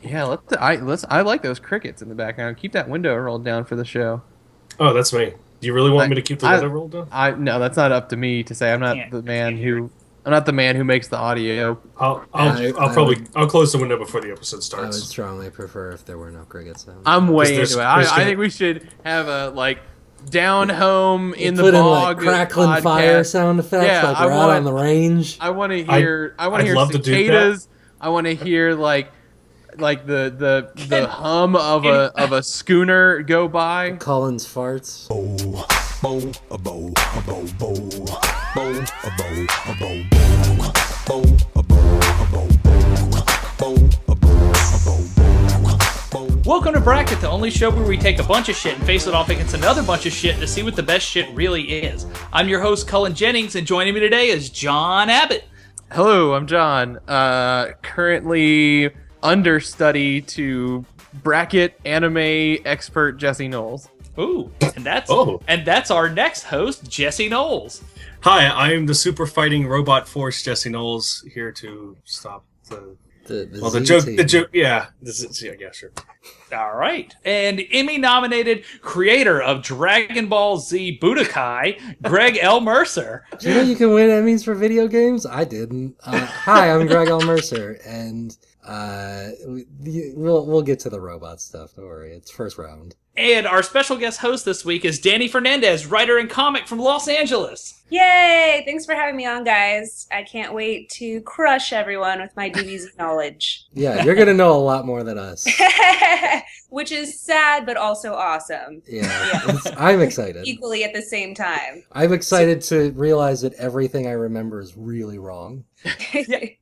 Yeah, I like those crickets in the background. Keep that window rolled down for the show. Oh, that's me. Do you really want I me to keep the I window rolled down? I no, that's not up to me to say. I can't hear it. I'm not the man who makes the audio. Yeah. I'll close the window before the episode I would starts. strongly prefer if there were no cricket sounds. I'm way There's- into it. there's I gonna- think we should have a like down home in the Put in bog like crackling podcast. fire sound effects, Yeah, like I we're out want- on the range. I want to hear. I want to I'd hear love to do that. cicadas. I want to hear like the hum of a schooner go by. Cullen's farts. Welcome to Bracket, the only show where we take a bunch of shit and face it off against another bunch of shit to see what the best shit really is. I'm your host, Cullen Jennings, and joining me today is John Abbott. Hello, I'm John. Currently understudy to bracket anime expert Jesse Knowles. Ooh, and that's Oh. and that's our next host, Jesse Knowles. Hi, I am the super fighting robot force, Jesse Knowles, here to stop the. The joke. Yeah, yeah, sure. All right. And Emmy-nominated creator of Dragon Ball Z Budokai, Greg L. Mercer. Do you know you can win Emmys for video games? I didn't. Hi, I'm Greg L. Mercer, and we'll get to the robot stuff. Don't worry, it's first round. And our special guest host this week is Danny Fernandez, writer and comic from Los Angeles. Yay! Thanks for having me on, guys. I can't wait to crush everyone with my DBZ knowledge. Yeah, you're gonna know a lot more than us. Which is sad, but also awesome. Yeah, I'm excited. Equally at the same time. I'm excited to realize that everything I remember is really wrong.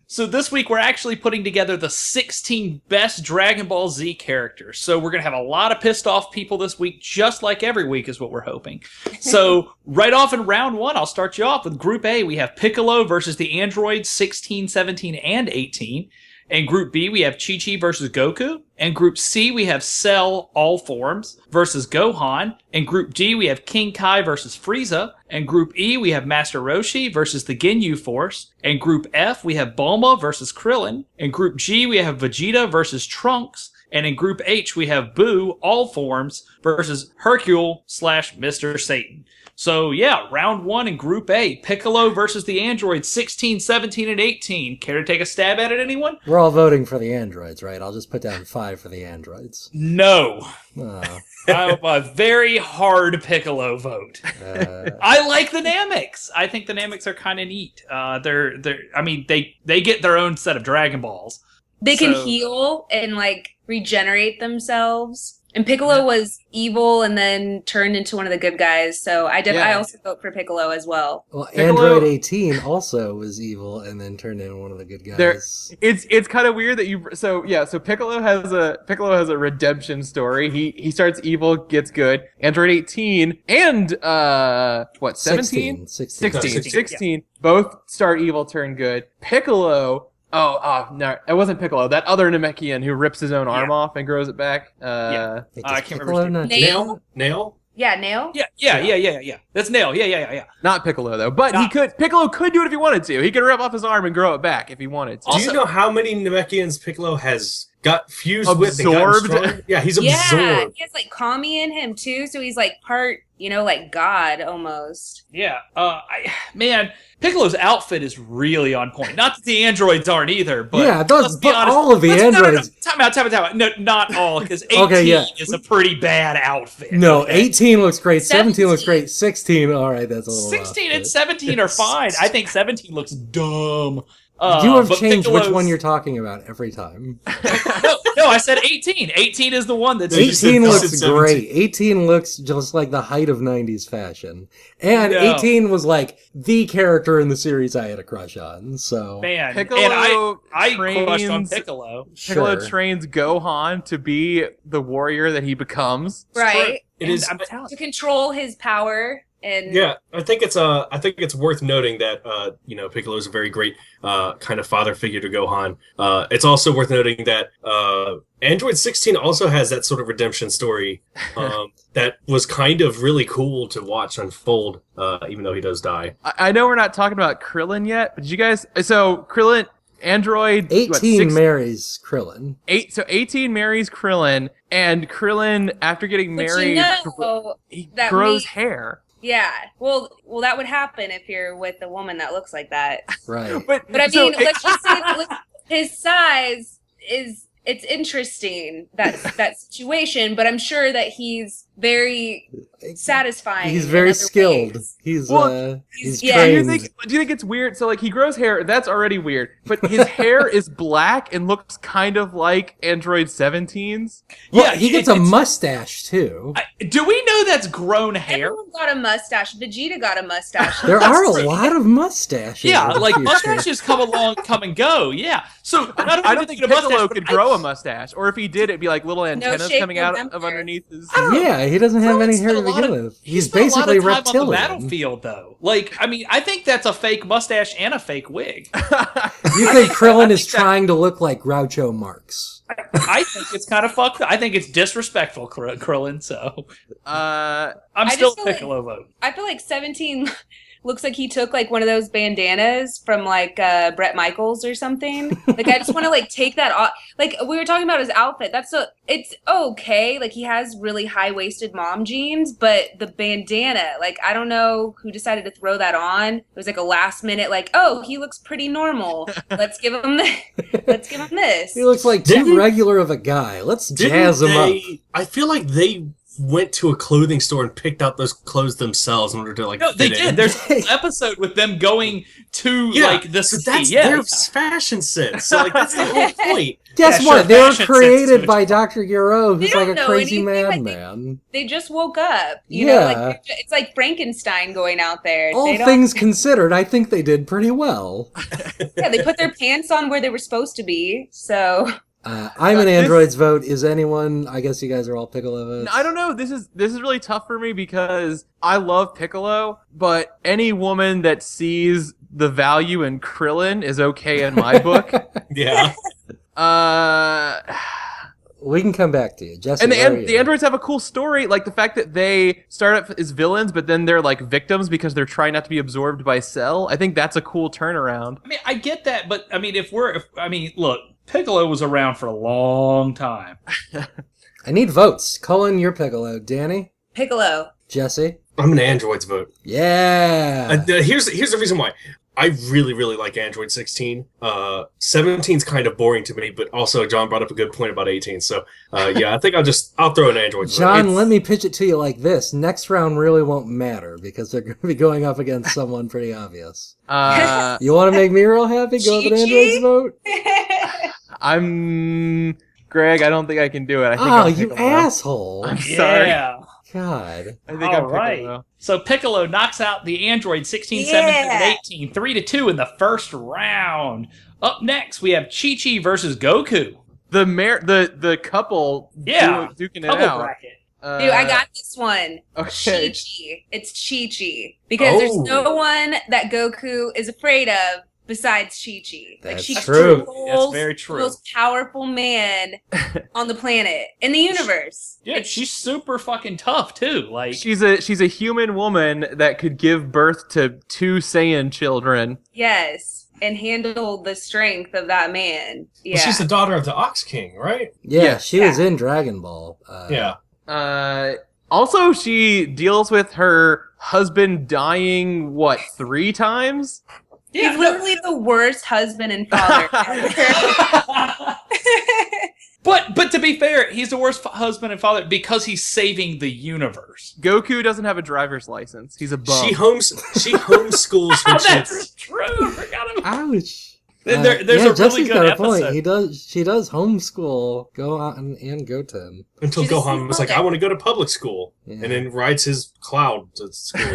So this week we're actually putting together the 16 best Dragon Ball Z characters. So we're going to have a lot of pissed off people this week, just like every week is what we're hoping. So right off in round one, I'll start you off with Group A. We have Piccolo versus the androids 16, 17, and 18. In Group B, we have Chi-Chi versus Goku. In Group C, we have Cell, all forms, versus Gohan. In Group D, we have King Kai versus Frieza. In Group E, we have Master Roshi versus the Ginyu Force. In Group F, we have Bulma versus Krillin. In Group G, we have Vegeta versus Trunks. And in Group H, we have Boo, all forms, versus Hercule / Mr. Satan. So yeah, round one in Group A, Piccolo versus the androids 16, 17, and 18. Care to take a stab at it, anyone? We're all voting for the androids, right? I'll just put down 5 for the androids. No. Oh, I'm a very hard Piccolo vote. I like the Namex. I think the Namex are kind of neat. They get their own set of Dragon Balls. They can So- heal and regenerate themselves. And Piccolo was evil and then turned into one of the good guys. So I also vote for Piccolo as well. well, Piccolo- Android 18 also was evil and then turned into one of the good guys. It's kind of weird that so Piccolo has a redemption story. He starts evil, gets good. Android 18 and 17? 16. 16 both start evil, turn good. Piccolo. No, it wasn't Piccolo. That other Namekian who rips his own arm off and grows it back. Yeah. Wait, I does can't Piccolo remember not his do Nail? Nail? Yeah, Nail? Yeah. That's Nail. Yeah. Not Piccolo though, but Piccolo could do it if he wanted to. He could rip off his arm and grow it back if he wanted to. Do you know how many Namekians Piccolo has got fused with and Absorbed? gotten stronger? Yeah, he's Yeah, absorbed. he has Kami in him too, so he's part, God almost. Yeah. Piccolo's outfit is really on point. Not that the androids aren't either, but Yeah, let's be honest. all of the androids. Time out. No, not all, because 18 Okay, yeah. is a pretty bad outfit. No, okay? 18 looks great, 17 looks 17. great, 16, all right, that's a little 16 rough, and but- 17 are fine. I think 17 looks dumb. You have but changed which Piccolo's- one you're talking about every time. No, I said 18. 18 is the one that's... You said 18 looks 17. great. 18 looks just like the height of 90s fashion. And No. 18 was the character in the series I had a crush on, so... Man, Piccolo and I crushed on trains- Piccolo. Piccolo Sure. trains Gohan to be the warrior that he becomes. Right. It is. I'm telling To control his power and Yeah, I think it's worth noting that Piccolo is a very great kind of father figure to Gohan. It's also worth noting that Android 16 also has that sort of redemption story that was kind of really cool to watch unfold, even though he does die. I know we're not talking about Krillin yet, but did you guys? So Krillin, Android 18 marries Krillin. 18 marries Krillin, and Krillin, after getting But married, you know he that grows we- hair. Yeah. Well, that would happen if you're with a woman that looks like that. Right. But I so mean, let's just say his size is. It's interesting that situation, but I'm sure that he's very satisfying. He's in very other skilled. ways. He's yeah. Do you trained. think it's weird? So like he grows hair, that's already weird. But his hair is black and looks kind of like Android 17's. Well, Yeah, he gets a mustache too. Do we know that's grown hair? Everyone got a mustache. Vegeta got a mustache. There are a lot of mustaches. Yeah, in the like future. mustaches come and go. Yeah. So I don't think Piccolo could grow a mustache, or if he did, it'd be like little antennas shape coming out November. of underneath his. Yeah, he doesn't have any Krillin hair spent to a lot begin of- with. he He's spent a lot basically of time on the reptilian. battlefield, though. Like, I mean, I think that's a fake mustache and a fake wig. You think Krillin is trying to look like Groucho Marx? I think it's kind of fucked. I think it's disrespectful, Krillin. So I'm I still just feel like- Piccolo vote. I feel like 17 looks like he took like one of those bandanas from like Bret Michaels or something. Like I just want to like take that off. Like we were talking about his outfit. It's okay. Like he has really high-waisted mom jeans, but the bandana, like I don't know who decided to throw that on. It was like a last minute like, "Oh, he looks pretty normal. Let's give him this." He looks like too Didn't- regular of a guy. Let's Didn't jazz him up. I feel like they went to a clothing store and picked out those clothes themselves in order to like. No, they fit did. in. There's an episode with them going to like the so city. that's Yeah, their fashion sense. So like that's the whole point. Guess Yeah, what? sure, They were fashion created sensitive. by Dr. Gero, who's They like don't a know crazy anything, like, madman. They just woke up. You know, Yeah. like it's like Frankenstein going out there. All They don't- things considered, I think they did pretty well. Yeah, they put their pants on where they were supposed to be. So I'm an android's vote. Is anyone? I guess you guys are all Piccolo votes. I don't know. This is really tough for me because I love Piccolo, but any woman that sees the value in Krillin is okay in my book. Yeah. We can come back to you, Jesse. And where are you? the androids have a cool story, like the fact that they start up as villains, but then they're like victims because they're trying not to be absorbed by Cell. I think that's a cool turnaround. I mean, I get that, but I mean, look, Piccolo was around for a long time. I need votes. Cullen, you're Piccolo. Danny, Piccolo. Jesse. I'm an android's vote. Yeah. Here's the reason why. I really, really like Android 16. 17's kind of boring to me, but also John brought up a good point about 18. So, yeah, I think I'll throw an Android. John, let me pitch it to you like this. Next round really won't matter because they're going to be going up against someone pretty obvious. You want to make me real happy? Go with an Chi-Chi? android's vote? I'm Greg. I don't think I can do it. I think Oh, I'm you Piccolo. asshole. I'm sorry. Yeah. God. I think All I'm right. Piccolo. So Piccolo knocks out the Android 16, 17, and Yeah. 18, 3-2 in the first round. Up next, we have Chi-Chi versus Goku. The couple Yeah, duking it Double out. bracket. Dude, I got this one. Okay. Chi-Chi. It's Chi-Chi. Because there's no one that Goku is afraid of besides Chi-Chi. Like That's she true. controls That's very the true. most powerful man on the planet, in the universe. Yeah, she's super fucking tough too. Like, She's a human woman that could give birth to 2 Saiyan children. Yes. And handle the strength of that man. Yeah. Well, she's the daughter of the Ox King, right? Yeah, Yeah. she was in Dragon Ball. Yeah. Also, she deals with her husband dying 3 times? He's literally the worst husband and father ever. but to be fair, he's the worst husband and father because he's saving the universe. Goku doesn't have a driver's license. He's a bum. She homeschools her Oh, kids. that's true. I forgot about Ouch. There's yeah, a really Jesse's good got a episode. point. She does homeschool Gohan and Goten. Until She's a Gohan was like, mother. I want to go to public school. Yeah. And then rides his cloud to school.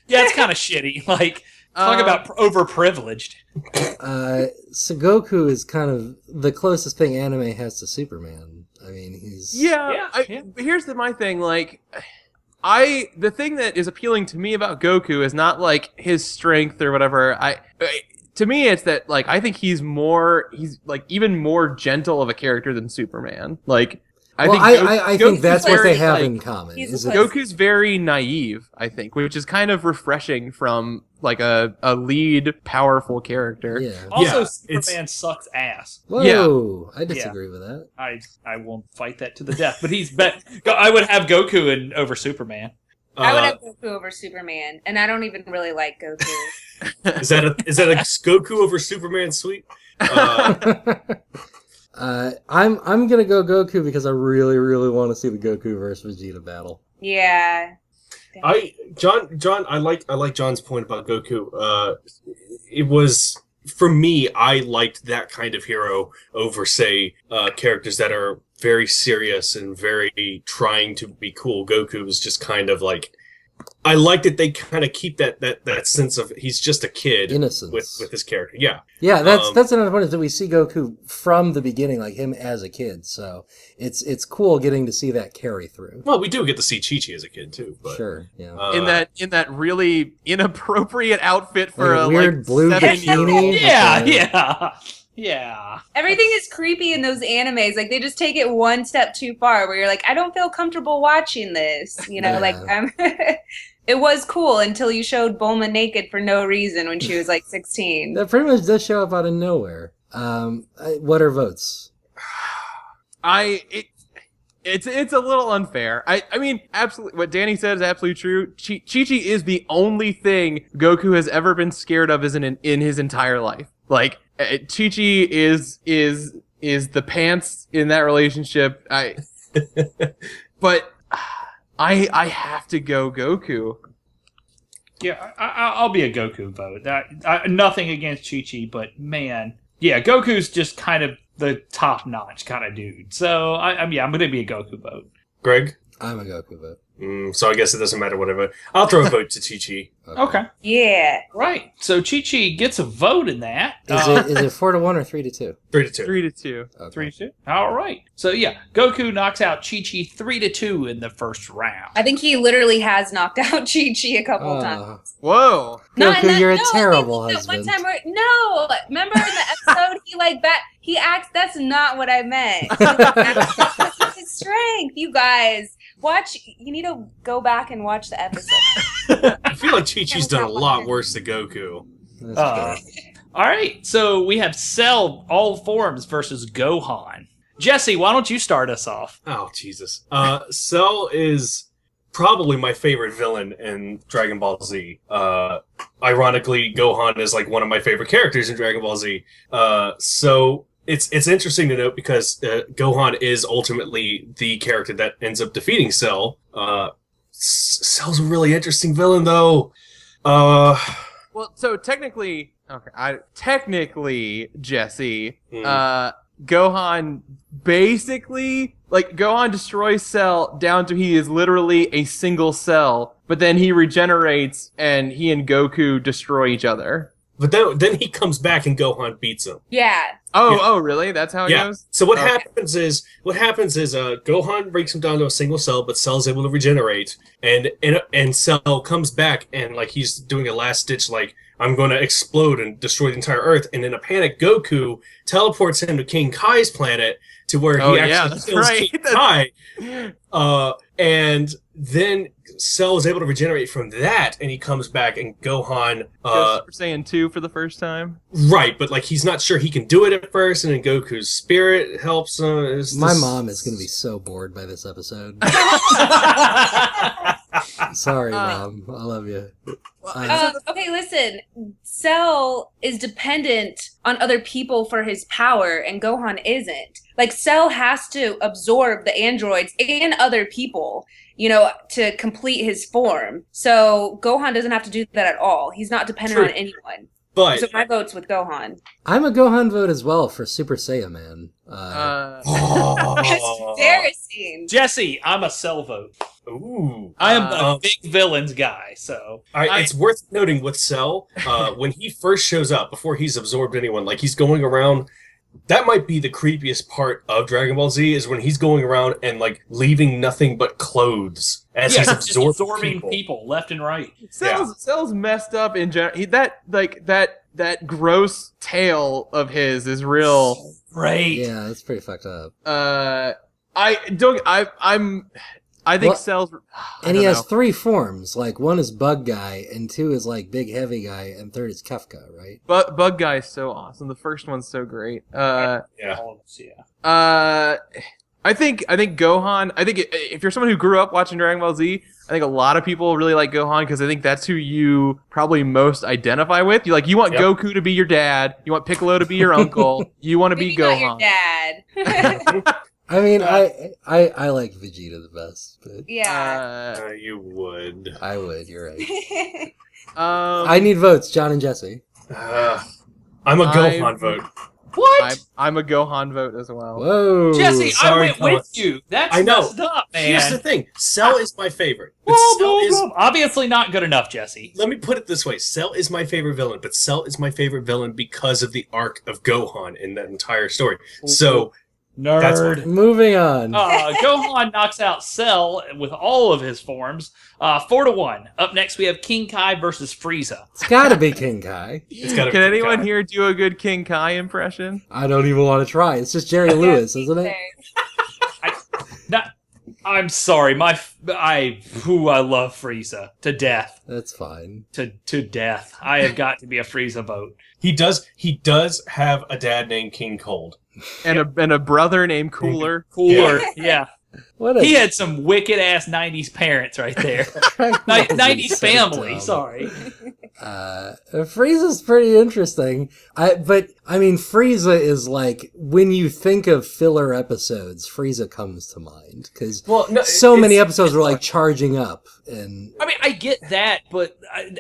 Yeah, it's kind of shitty. Like, talk about overprivileged. So Goku is kind of the closest thing anime has to Superman. I mean, he's Yeah, Yeah. Here's my thing. Like, the thing that is appealing to me about Goku is not like his strength or whatever. To me, it's that like I think he's like even more gentle of a character than Superman. Like, I think that's what they very, have like, in common. he's Is a it, Goku's very naive, I think, which is kind of refreshing from like a lead powerful character. yeah. Also, Yeah, Superman sucks ass. Whoa, I disagree with that. I won't fight that to the death, but I would have Goku over Superman. I would have Goku over Superman, and I don't even really like Goku. Is that a Goku over Superman sweep? I'm gonna go Goku because I really, really want to see the Goku versus Vegeta battle. Yeah. John, I like John's point about Goku. It was, for me, I liked that kind of hero over, say, characters that are very serious and very trying to be cool. Goku was just kind of like, I like that they kind of keep that sense of he's just a kid, Innocence. with his character. Yeah. Yeah, that's another point, is that we see Goku from the beginning, like him as a kid. So it's cool getting to see that carry through. Well, we do get to see Chi-Chi as a kid too, but Sure, yeah. In that really inappropriate outfit for Like a a weird like, blue 7-year-old. bikini. Yeah. Everything is creepy in those animes. Like, they just take it one step too far, where you're like, I don't feel comfortable watching this. You know, Yeah. it was cool until you showed Bulma naked for no reason when she was like 16. That pretty much does show up out of nowhere. What are votes? It's a little unfair. I mean, absolutely, what Danny said is absolutely true. Chi-Chi is the only thing Goku has ever been scared of in his entire life. Like, Chi-Chi is the pants in that relationship. But I have to go Goku. Yeah, I'll be a Goku vote. Nothing against Chi-Chi, but man, yeah, Goku's just kind of the top-notch kind of dude. So I'm going to be a Goku vote. Greg? I'm a Goku vote. So I guess it doesn't matter whatever. I'll throw a vote to Chi-Chi. Okay. Yeah. Right. So Chi-Chi gets a vote in that. Is it 4-1 or 3-2? 3-2. 3-2. Okay. 3-2. All right. So yeah, Goku knocks out Chi-Chi 3-2 in the first round. I think he literally has knocked out Chi-Chi a couple times. Whoa. Goku, you're a no, terrible that husband. One time no, remember in the episode he acts. That's not what I meant. That's his strength. You guys watch. You need to go back and watch the episode. I feel like Chi-Chi's done a lot worse than Goku. That's fair. All right. So we have Cell all forms versus Gohan. Jesse, why don't you start us off? Oh, Jesus. Cell is probably my favorite villain in Dragon Ball Z. Ironically, Gohan is like one of my favorite characters in Dragon Ball Z. So it's interesting to note because Gohan is ultimately the character that ends up defeating Cell. Cell's a really interesting villain, though. Well, so technically, Jesse, Gohan basically, like, Gohan destroys Cell down to he is literally a single cell, but then he regenerates and he and Goku destroy each other. But then he comes back and Gohan beats him. Yeah. Oh, really? That's how it goes? So what happens is Gohan breaks him down to a single cell, but Cell's able to regenerate, and Cell comes back and like he's doing a last ditch, like, I'm going to explode and destroy the entire Earth. And in a panic, Goku teleports him to King Kai's planet to where he actually kills King Kai. And then Cell is able to regenerate from that, and he comes back, and Gohan Goes Super Saiyan 2 for the first time. right, but like he's not sure he can do it at first, and then Goku's spirit helps him. My mom is going to be so bored by this episode. Sorry, Mom. I love you. Okay, listen. Cell is dependent on other people for his power, and Gohan isn't. Like, Cell has to absorb the androids and other people, you know, to complete his form. So Gohan doesn't have to do that at all. He's not dependent on anyone. But So my vote's with Gohan. I'm a Gohan vote as well for Super Saiyan Man. That's embarrassing. Jesse, I'm a Cell vote. ooh. I am a big villains guy, so. All right, it's worth noting with Cell, when he first shows up, before he's absorbed anyone, like he's going around, that might be the creepiest part of Dragon Ball Z, is when he's going around and like leaving nothing but clothes as he's just absorbing people left and right. Cell's messed up in general. That gross tail of his is real. Right. Yeah, that's pretty fucked up. I think Well, Cell's. And he has 3 forms. Like, 1 is Bug Guy, and 2 is, like, Big Heavy Guy, and 3rd is Kefka, right? Bug Guy is so awesome. The first one's so great. Yeah. All of us, yeah. I think Gohan. I think if you're someone who grew up watching Dragon Ball Z, I think a lot of people really like Gohan because I think that's who you probably most identify with. You want Goku to be your dad. You want Piccolo to be your uncle. You want to be Maybe not Gohan. your dad. I mean, I like Vegeta the best, but Yeah. You would. I would, you're right. I I need votes, John and Jesse. I'm a Gohan vote. What? I'm a Gohan vote as well. Whoa. Jesse, I Sorry, went Thomas. with you. That's I know. messed up, man. Here's the thing. Cell is my favorite. But Blah, Cell blah, is... blah. Obviously not good enough, Jesse. Let me put it this way. Cell is my favorite villain, but Cell is my favorite villain because of the arc of Gohan in that entire story. So, That's Nerd. Moving on. Gohan knocks out Cell with all of his forms. 4-1. Up next, we have King Kai versus Frieza. It's gotta be King Kai. it's gotta Can be anyone Kai. here do a good King Kai impression? I don't even want to try. It's just Jerry Lewis, isn't it? I'm sorry, I love Frieza to death. That's fine. To death. I have got to be a Frieza vote. He does have a dad named King Cold. And a brother named Cooler. Cooler, yeah. What a He had some wicked ass '90s parents right there. '90s family. Sorry. Frieza's pretty interesting. But I mean, Frieza is like, when you think of filler episodes, Frieza comes to mind because so many episodes were like charging up, and I mean, I get that, but I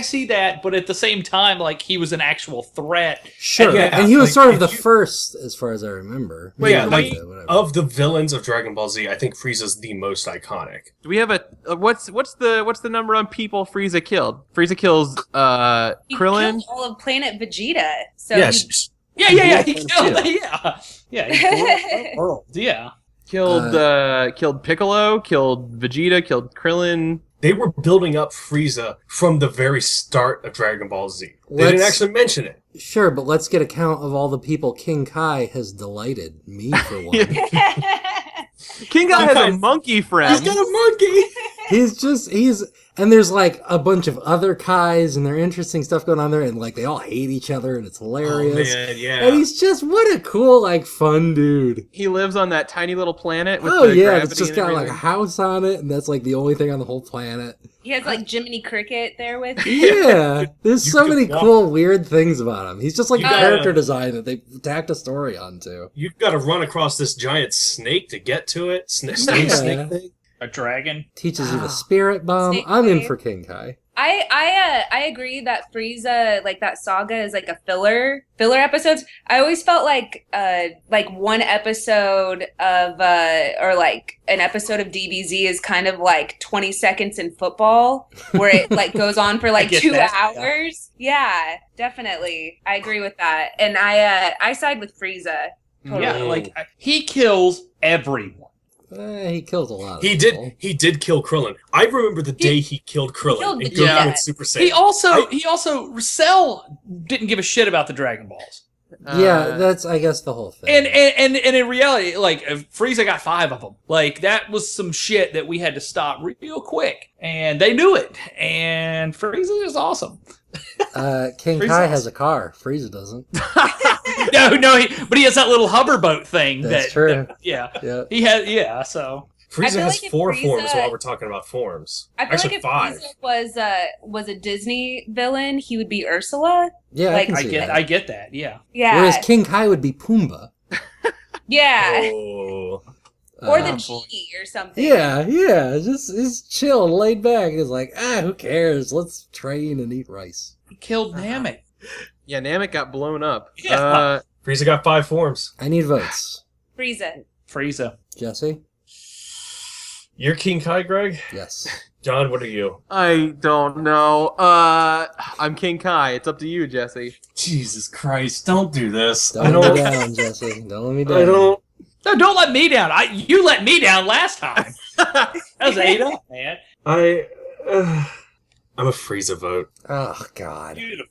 see that, but at the same time, like, he was an actual threat. sure, Yeah, and he was like, sort of if the you- first, as far as I remember. Wait, Maybe like, Vegeta, whatever. of the villains of Dragon Ball Z, I think Frieza's the most iconic. Do we have what's the number on people Frieza killed? Frieza kills He Krillin. killed all of Planet Vegeta. So Yes. Yeah, he killed, he killed the world. Yeah. Killed Piccolo, killed Vegeta, killed Krillin. They were building up Frieza from the very start of Dragon Ball Z. They didn't Let's- actually mention it. Sure, but let's get a count of all the people King Kai has delighted. Me, for one. King Kai has a Kai's- monkey He's friend. got a monkey! And there's like a bunch of other Kais, and there's interesting stuff going on there, and like they all hate each other, and it's Oh, hilarious. man, yeah. And he's just, what a cool, like, fun dude. He lives on that tiny little planet with Oh the yeah, gravity it's just and got like a everything. house on it, and that's like the only thing on the whole planet. he has like Jiminy Cricket there with him. Yeah, there's You so could many walk- cool, weird things about him. He's just like You a gotta- character design that they tacked a story onto. You've got to run across this giant snake to get to it. Snake Yeah. thing. A dragon. Teaches you the spirit bomb. Snake I'm in Play. for King Kai. I agree that Frieza, like, that saga is like a filler episodes. I always felt like one episode of or like an episode of DBZ is kind of like 20 seconds in football, where it like goes on for like get 2 that, hours. Yeah, definitely. I agree with that. And I side with Frieza. Totally. Yeah, like, he kills everyone. He kills a lot of He people. did kill Krillin. I remember the day he killed Krillin killed and Vegeta. Goku went Super Saiyan. He also Cell didn't give a shit about the Dragon Balls. Yeah, that's, I guess, the whole thing. And in reality, like, Frieza got 5 of them. Like, that was some shit that we had to stop real quick. And they knew it. And Frieza is awesome. King Frieza's Kai awesome. has a car. Frieza doesn't. But he has that little hoverboat thing. That's true. Yeah. Yeah. He has, so. I Frieza feel has like if 4 Frieza- forms while we're talking about forms. I feel Actually, like if 5. Frieza was a Disney villain, he would be Ursula. Yeah, Like, I I can see that. get that, yeah. Yeah. Whereas King Kai would be Pumbaa. Yeah. Oh. Or the Um, genie or something. Yeah, just he's chill and laid back. He's like, who cares? Let's train and eat rice. He killed Namek. Yeah, Namek got blown up. Yeah. Frieza got 5 forms. I need votes. Frieza. Frieza. Jesse? You're King Kai, Greg? Yes. John, what are you? I don't know. I'm King Kai. It's up to you, Jesse. Jesus Christ, don't do this. Don't let me down, Jesse. Don't let me down. No, don't let me down. You let me down last time. That was 8 up, man. I'm a Frieza vote. Oh God. Beautiful.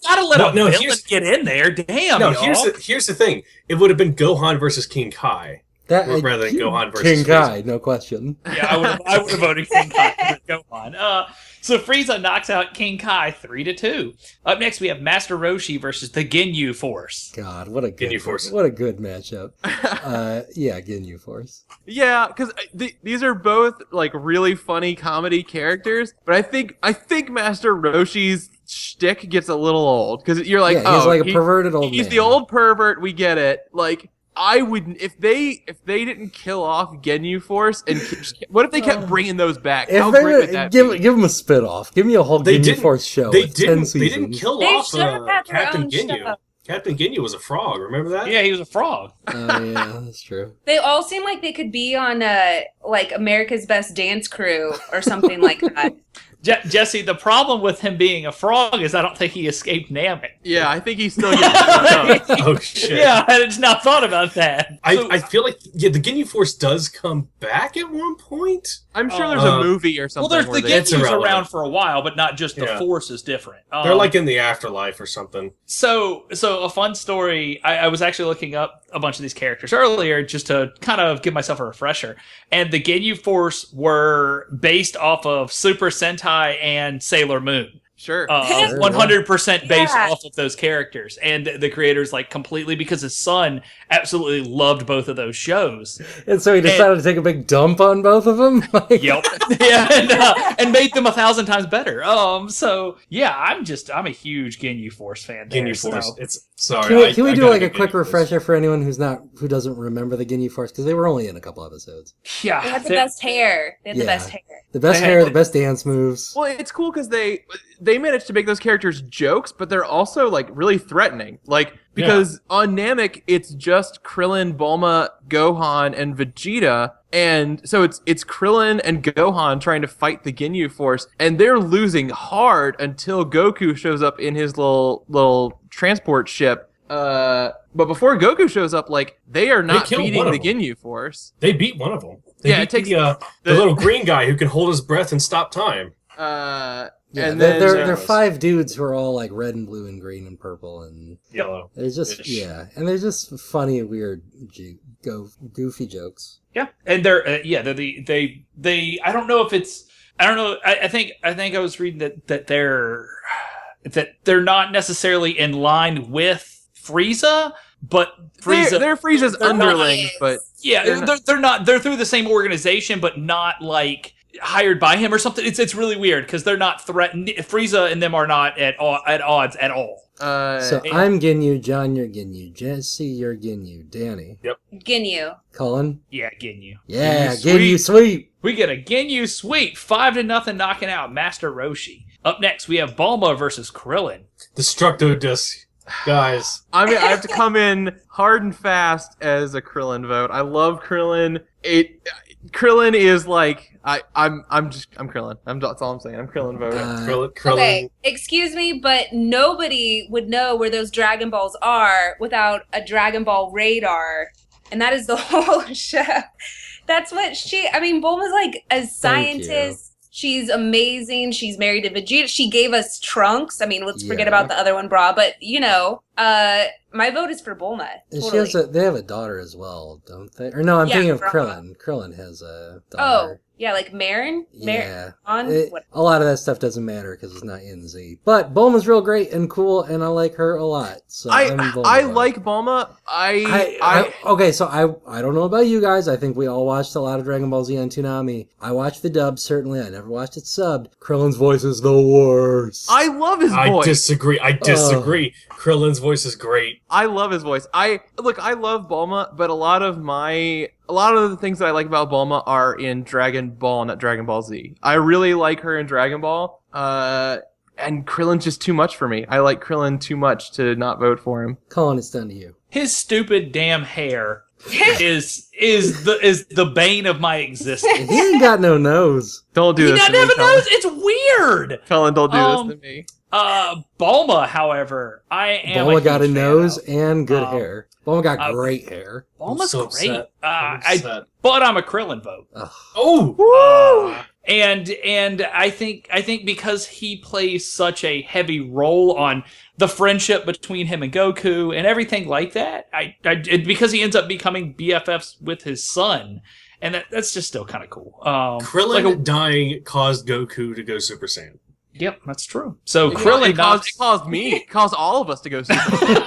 Gotta let No, a no, villain get in there. Damn, No, y'all. here's the thing. It would have been Gohan versus King Kai. Rather than Gohan versus King Frieza. Kai, no question. Yeah, I would have voted King Kai. Go on. So Frieza knocks out King Kai 3-2. Up next, we have Master Roshi versus the Ginyu Force. God, what a good Ginyu Force. What a good matchup. Yeah, Ginyu Force. Yeah, because these are both like really funny comedy characters, but I think Master Roshi's shtick gets a little old because you're like, Yeah, he's like a perverted old He's man. the old pervert. We get it. Like I would if they didn't kill off Ginyu Force and what if they kept bringing those back? How If they great would would that give be? him a spit off. Give me a whole They Ginyu didn't- Force show. They It's 10 didn't. seasons. They didn't kill They off should have had their Captain own Ginyu. show. Captain Ginyu was a frog. Remember that? Yeah, he was a frog. Oh yeah, that's true. They all seem like they could be on like America's Best Dance Crew or something like that. Jesse, the problem with him being a frog is I don't think he escaped Namek. Yeah, I think he's still getting stuck. Oh shit. Yeah, I had just not thought about that. So- I feel like the Ginyu Force does come back at one point. I'm sure there's a movie or well, something. there's where the they- It's Ginyus irrelevant. around for a while, but not just the Yeah. Force is different. They're like in the afterlife or something. So a fun story. I was actually looking up a bunch of these characters earlier just to kind of give myself a refresher. And the Ginyu Force were based off of Super Sentai and Sailor Moon. Sure. 100% based Yeah. off of those characters. And the creators like completely because his son absolutely loved both of those shows. And so he decided to take a big dump on both of them. Like, Yep. Yeah, and made them 1,000 times better. So yeah, I'm a huge Ginyu Force fan. there, Ginyu Force. so- It's sorry. Can we I do gotta like a go quick Ginyu Force. refresher for anyone who doesn't remember the Ginyu Force because they were only in a couple episodes. Yeah. They had the best hair. They had the Yeah. best hair. The best They hair, had- the best dance moves. Well, it's cool because they managed to make those characters jokes, but they're also like really threatening. Like because on Namek it's just Krillin, Bulma, Gohan, and Vegeta, and so it's Krillin and Gohan trying to fight the Ginyu Force, and they're losing hard until Goku shows up in his little transport ship. But before Goku shows up, like they are not killed beating one the of them. Ginyu Force. They beat one of them. They Yeah, beat it takes the little green guy who can hold his breath and stop time. Yeah, And they're, then they're 5 dudes who are all like red and blue and green and purple, and Yellow. they're just Ish. and they're just funny, weird, goofy jokes. Yeah, and they're they. I don't know if it's. I don't know. I think I was reading that they're not necessarily in line with Frieza, but Frieza. they're Frieza's they're not- underlings, but yeah, they're not. They're through the same organization, but not like hired by him or something. It's really weird because they're not threatened. Frieza and them are not at odds at all. So I'm Ginyu, John, you're Ginyu, Jesse, you're Ginyu, Danny, Ginyu. Cullen, Yeah, Ginyu. yeah, Ginyu Ginyu sweet. We get a Ginyu sweep, 5-0 knocking out Master Roshi. Up next, we have Bulma versus Krillin. Destructo Disc. Guys. I mean, I have to come in hard and fast as a Krillin vote. I love Krillin. Krillin is like I'm Krillin. That's all I'm saying. I'm Krillin voting. Krillin. Okay, excuse me, but nobody would know where those Dragon Balls are without a Dragon Ball radar. And that is the whole show. That's what Bulma's like a Thank you. scientist. She's amazing. She's married to Vegeta. She gave us Trunks. I mean, let's forget Yeah. about the other one, Bra. But, my vote is for Bulma. And Totally. they have a daughter as well, don't they? Or no, I'm Yeah, thinking of Brahma. Krillin. Krillin has a Oh, daughter. yeah, like Marin? Yeah. On? A lot of that stuff doesn't matter because it's not in Z. But Bulma's real great and cool, and I like her a lot. So I'm Bulma. I like Bulma. Okay, so I don't know about you guys. I think we all watched a lot of Dragon Ball Z on Toonami. I watched the dub, certainly. I never watched it subbed. Krillin's voice is the worst. I love his I voice. disagree. Krillin's voice is great. I love his voice. I love Bulma, but a lot of the things that I like about Bulma are in Dragon Ball, not Dragon Ball Z. I really like her in Dragon Ball. And Krillin's just too much for me. I like Krillin too much to not vote for him. Colin, it's done to you. His stupid damn hair is the bane of my existence. He ain't got no nose. Don't do He this doesn't to me, have a Cullen. nose. It's weird. Cullen, don't do this to me. Bulma, however, I am. Bulma got a huge fan nose of. and good hair. Bulma got great hair. Bulma's so great. upset. I'm upset. But I'm a Krillin vote. Oh! And I think because he plays such a heavy role on the friendship between him and Goku and everything like that, because he ends up becoming BFFs with his son, and that's just still kind of cool. Krillin dying caused Goku to go Super Saiyan. Yep, that's true. So Krillin Krillin caused me, it caused all of us to go Super Saiyan.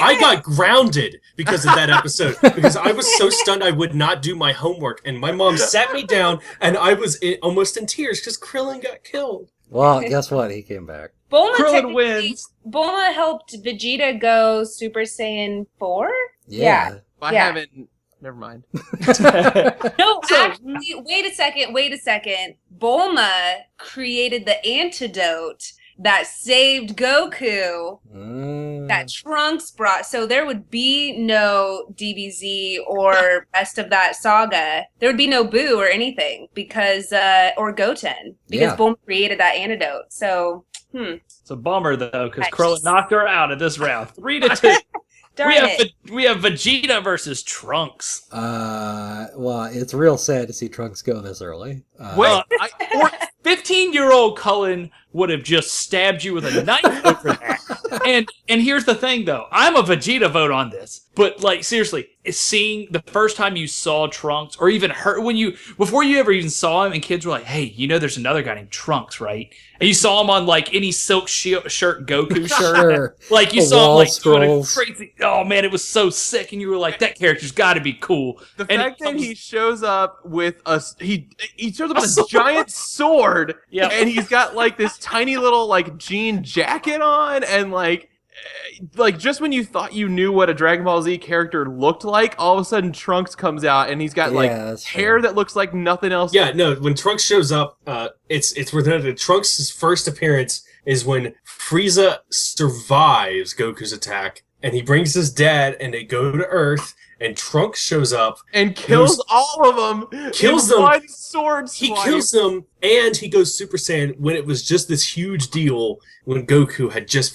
I got grounded because of that episode, because I was so stunned I would not do my homework, and my mom sat me down, and I was almost in tears because Krillin got killed. Well, guess what? He came back. Krillin wins. Bulma helped Vegeta go Super Saiyan 4? Yeah. I Yeah. haven't. Never mind. No, So- actually, wait a second. Bulma created the antidote that saved Goku that Trunks brought. So there would be no DBZ or rest of that saga. There would be no Boo or anything because, or Goten, because Yeah. Bulma created that antidote. So, It's a bummer though, because I Krillin just- knocked her out of this round, 3-2. darn we have it. we have Vegeta versus Trunks. Well, it's real sad to see Trunks go this early. Wait, 15-year-old Cullen would have just stabbed you with a knife over that. And here's the thing, though. I'm a Vegeta vote on this. But, like, seriously, seeing the first time you saw Trunks, or even heard, before you ever even saw him, and kids were like, hey, you know there's another guy named Trunks, right? And you saw him on, like, any silk shirt, Goku shirt. Sure. Like, you The saw him, wall like, doing a scrolls. crazy... Oh, man, it was so sick. And you were like, that character's got to be cool. the And fact it that comes- he shows up with he shows up with a giant sword, Yep. and he's got like this tiny little like jean jacket on, and like just when you thought you knew what a Dragon Ball Z character looked like, all of a sudden Trunks comes out and he's got like Yeah, that's hair true. that looks like nothing else. Yeah, no, when Trunks shows up, it's worth noting Trunks' first appearance is when Frieza survives Goku's attack, and he brings his dad, and they go to Earth, and Trunks shows up, and kills all of them. Kills in them. one sword he swipe. kills them, and he goes Super Saiyan when it was just this huge deal when Goku had just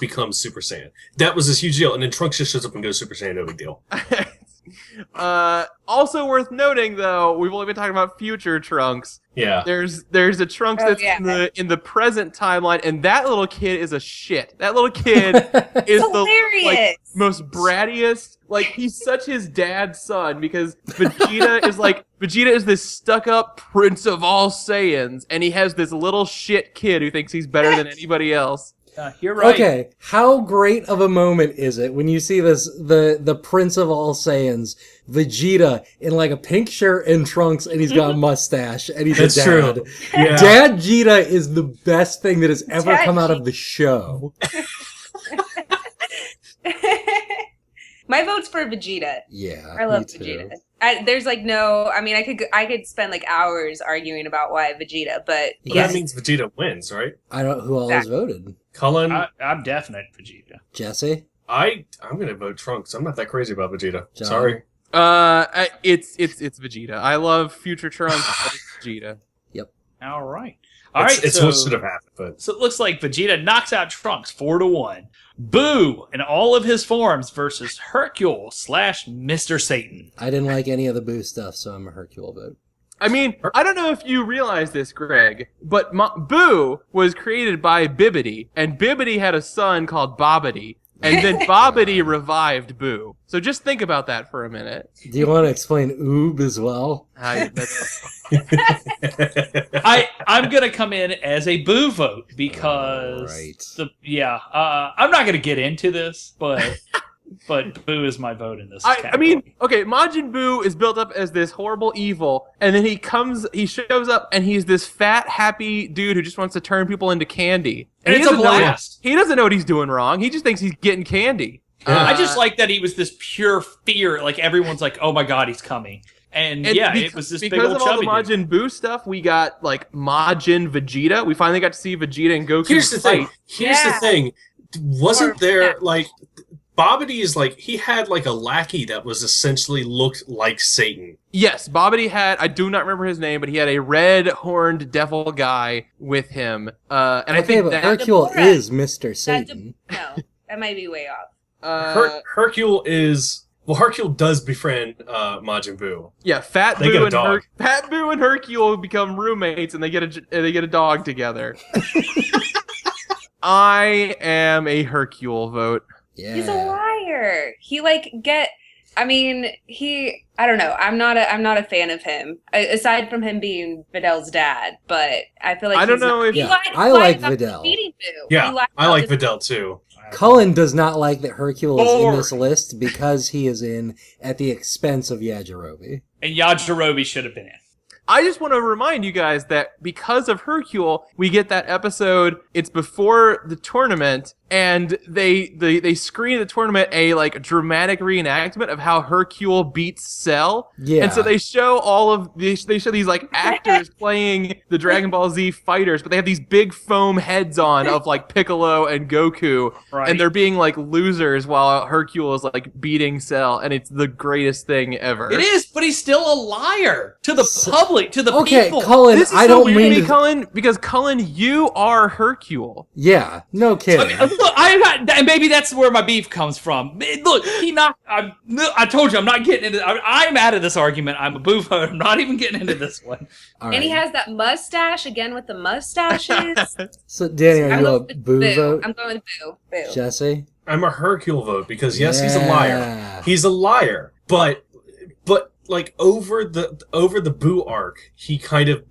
become Super Saiyan. That was this huge deal, and then Trunks just shows up and goes Super Saiyan, no big deal. Also worth noting, though, we've only been talking about future Trunks. Yeah. There's a Trunks Oh, that's yeah. in the present timeline, and that little kid is a shit. That little kid is the hilarious. most brattiest. Like, he's such his dad's son, because Vegeta is this stuck-up prince of all Saiyans, and he has this little shit kid who thinks he's better than anybody else. You're right. Okay, how great of a moment is it when you see this the Prince of All Saiyans, Vegeta, in like a pink shirt and trunks, and he's got a mustache, and he's That's a true. dad. Yeah. Dad Vegeta is the best thing that has ever Dad come out of the show. My vote's for Vegeta. Yeah, I love me too. Vegeta. There's like no. I mean, I could spend like hours arguing about why Vegeta, but Well, yeah, that means Vegeta wins, right? I don't know who all has voted. Cullen, I'm definite Vegeta. Jesse? I'm gonna vote Trunks. I'm not that crazy about Vegeta. John? Sorry. It's Vegeta. I love future Trunks, but it's Vegeta. All right. All right. It's so, what should have happened, but so it looks like Vegeta knocks out Trunks 4-1. Boo in all of his forms versus Hercule / Mr. Satan. I didn't like any of the Boo stuff, so I'm a Hercule vote. I mean, I don't know if you realize this, Greg, but Boo was created by Bibbidi, and Bibbidi had a son called Bobbidi, and then Bobbidi revived Boo. So just think about that for a minute. Do you want to explain Oob as well? I'm gonna come in as a Boo vote because I'm not gonna get into this, but Boo is my vote in this. I mean, okay, Majin Buu is built up as this horrible evil, and then he shows up, and he's this fat, happy dude who just wants to turn people into candy. And he it's a doesn't know- blast. He doesn't know what he's doing wrong. He just thinks he's getting candy. I just like that he was this pure fear. Like everyone's like, "Oh my god, he's coming!" And it was this big because old of all the chubby dude. Majin Buu stuff. We got like Majin Vegeta. We finally got to see Vegeta and Goku here's the fight. thing. Yeah. Wasn't there like Bobbidi is like he had like a lackey that was essentially looked like Satan. Yes, Bobbidi had. I do not remember his name, but he had a red-horned devil guy with him. And I think but that Hercule Deborah. is Mr. Satan. no, that might be way off. Hercule is Well, Hercule does befriend Majin Buu. Yeah, Fat They get Boo a and dog. Fat Boo and Hercule become roommates, and they get a dog together. I am a Hercule vote. Yeah. He's a liar. He I don't know. I'm not a fan of him. Aside from him being Vidal's dad, but I feel like I don't know if- Yeah, I like Vidal. Yeah, I like Vidal too. Cullen does not like that Hercule is in Boring. this list because he is in at the expense of Yajirobe. And Yajirobe should have been in. I just want to remind you guys that because of Hercule, we get that episode. It's before the tournament, and they screen the tournament a like dramatic reenactment of how Hercule beats Cell. Yeah. And so they show they show these like actors playing the Dragon Ball Z fighters, but they have these big foam heads on of like Piccolo and Goku, Right. and they're being like losers while Hercule is like beating Cell, and it's the greatest thing ever. It is, but he's still a liar to the public, to the Okay, people. Cullen, This is I so don't weird to mean me, to. Cullen, because Cullen, you are Hercule. Yeah, no kidding. Look, maybe that's where my beef comes from. Look, I told you, I'm not getting into. I'm out of this argument. I'm a boo vote. I'm not even getting into this one. All And he right. has that mustache again with the mustaches. So, Danny, are I'm you a going with boo vote? I'm going with Boo. Boo. Jesse? I'm a Hercule vote because yes, he's a liar. Yeah. He's a liar, but like over the Boo arc, he kind of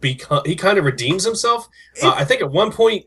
redeems himself. I think at one point,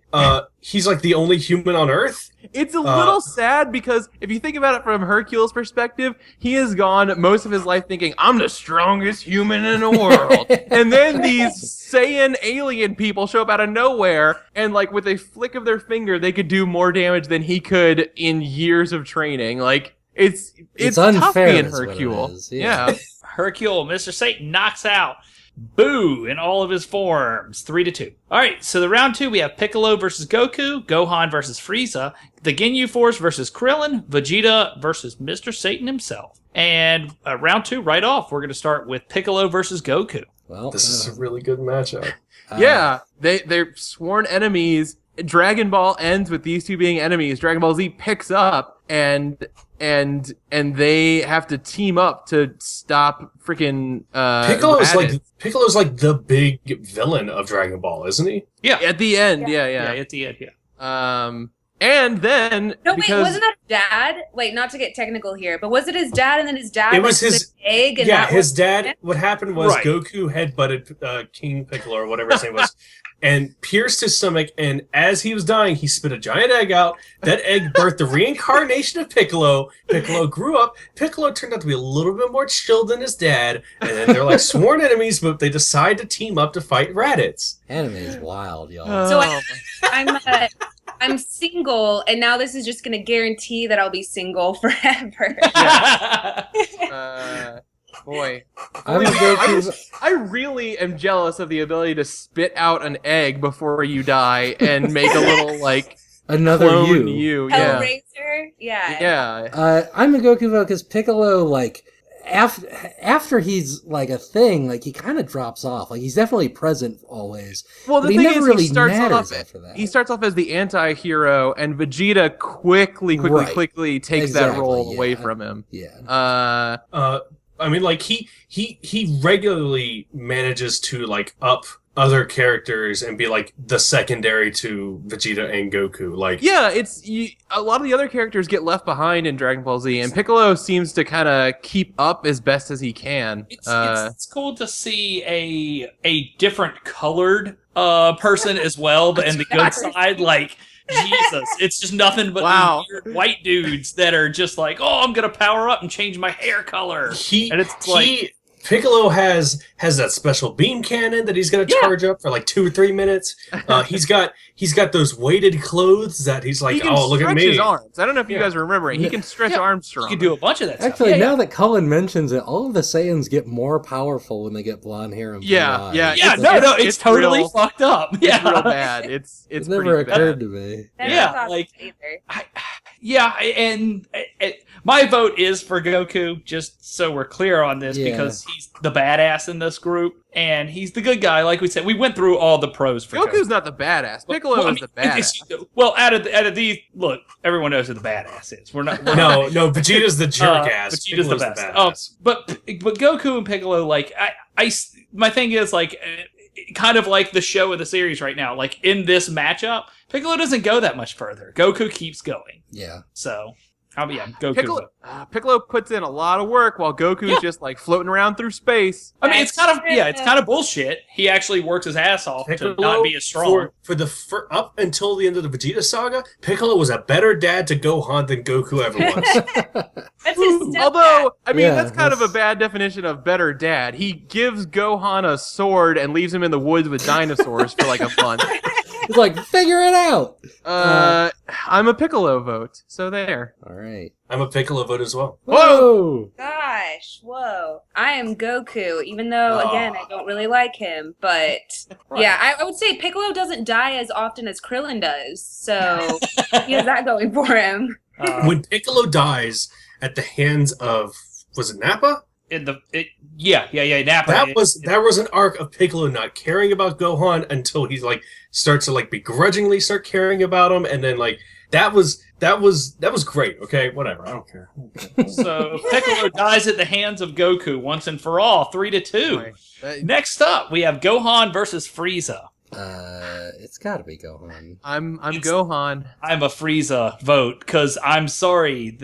he's like the only human on Earth. It's a little sad because if you think about it from Hercule's perspective, he has gone most of his life thinking, I'm the strongest human in the world. And then these Saiyan alien people show up out of nowhere, and like with a flick of their finger, they could do more damage than he could in years of training. Like, it's tough unfair being is what it Hercule. is, yeah. Hercule, Mr. Satan knocks out Boo in all of his forms, 3-2. All right, so the round 2 we have Piccolo versus Goku, Gohan versus Frieza, the Ginyu Force versus Krillin, Vegeta versus Mr. Satan himself. And round 2 right off, we're going to start with Piccolo versus Goku. Well, This is a really good matchup. Yeah, they're sworn enemies. Dragon Ball ends with these two being enemies. Dragon Ball Z picks up and they have to team up to stop freaking Piccolo's like the big villain of Dragon Ball, isn't he? Yeah. at the end. Yeah. At the end, yeah. And then No, wait, because wasn't that dad? Wait, not to get technical here, but was it his dad and then his dad It was went to his- the egg? And Yeah, that his was- dad. What happened was Right. Goku headbutted King Piccolo or whatever his name was, and pierced his stomach. And as he was dying, he spit a giant egg out. That egg birthed the reincarnation of Piccolo. Piccolo grew up. Piccolo turned out to be a little bit more chill than his dad, and then they're like sworn enemies, but they decide to team up to fight Raditz. anime is wild, y'all. So Oh. I'm single, and now this is just going to guarantee that I'll be single forever. Boy, I'm a Goku. I really am jealous of the ability to spit out an egg before you die and make a little like Another clone you. you. Yeah. Hellraiser, yeah. Yeah. I'm a Goku vote because Piccolo, like, after he's like a thing, like he kind of drops off. Like he's definitely present always. Well, the But he thing never is, really he starts matters off. after that. He starts off as the anti-hero, and Vegeta quickly takes that role Exactly, away yeah. from him. Yeah. I mean, like he regularly manages to like up other characters and be like the secondary to Vegeta and Goku. Like, Yeah, a lot of the other characters get left behind in Dragon Ball Z, and Piccolo seems to kind of keep up as best as he can. It's cool to see a different colored person as well, and the good side, like Jesus, it's just nothing but Wow. these weird white dudes that are just like, oh, I'm gonna power up and change my hair color. And it's like, Piccolo has that special beam cannon that he's gonna charge up for like 2 or 3 minutes. He's got those weighted clothes that he's like, he can oh, look at stretch me. his arms. I don't know if you Yeah. guys remember it. He can stretch Yeah. Armstrong. you can do a bunch of that Actually, stuff. now that Cullen mentions it, all of the Saiyans get more powerful when they get blonde hair and blue Yeah, eyes. yeah, Yeah, it's totally real- fucked up. It's Yeah, real bad. It's It pretty never bad. occurred to me. Never Yeah, thought like- of it either. Yeah, and my vote is for Goku, just so we're clear on this, because he's the badass in this group, and he's the good guy. Like we said, we went through all the pros for Goku's not the badass. Piccolo is the badass. Well, out of these, look, everyone knows who the badass is. We're not. No, Vegeta's the jerk ass. Vegeta's the best. But Goku and Piccolo, like, my thing is, like, kind of like the show of the series right now. Like, in this matchup, Piccolo doesn't go that much further. Goku keeps going. Yeah. So, Goku. Piccolo puts in a lot of work while Goku's just like floating around through space. I mean, it's kind of bullshit. He actually works his ass off to not be as strong. Up until the end of the Vegeta saga, Piccolo was a better dad to Gohan than Goku ever was. That's his stepdad. Although, I mean, that's kind of a bad definition of better dad. He gives Gohan a sword and leaves him in the woods with dinosaurs for like a month. He's like, figure it out. I'm a Piccolo vote, so there. All right. I'm a Piccolo vote as well. Whoa! Gosh, whoa. I am Goku, even though, again, I don't really like him. But, yeah, I would say Piccolo doesn't die as often as Krillin does. So, he has that going for him. When Piccolo dies at the hands of, was it Nappa? Nappa. That was an arc of Piccolo not caring about Gohan until he's like starts to like begrudgingly start caring about him, and then like that was great. Okay, whatever, I don't care. So Piccolo dies at the hands of Goku once and for all, 3-2. Next up, we have Gohan versus Frieza. It's got to be Gohan. I'm Gohan. I'm a Frieza vote because I'm sorry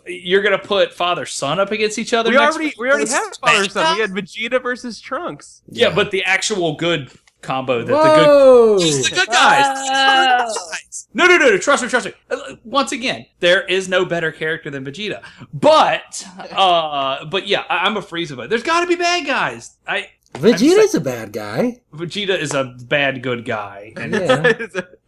you're gonna put father son up against each other. We already have father son. We had Vegeta versus Trunks. Yeah, but the actual good combo that Whoa! the good guys. No. Trust me. Once again, there is no better character than Vegeta. But yeah, I'm a Frieza vote. There's got to be bad guys. Vegeta's a bad guy. Vegeta is a bad good guy, and Yeah.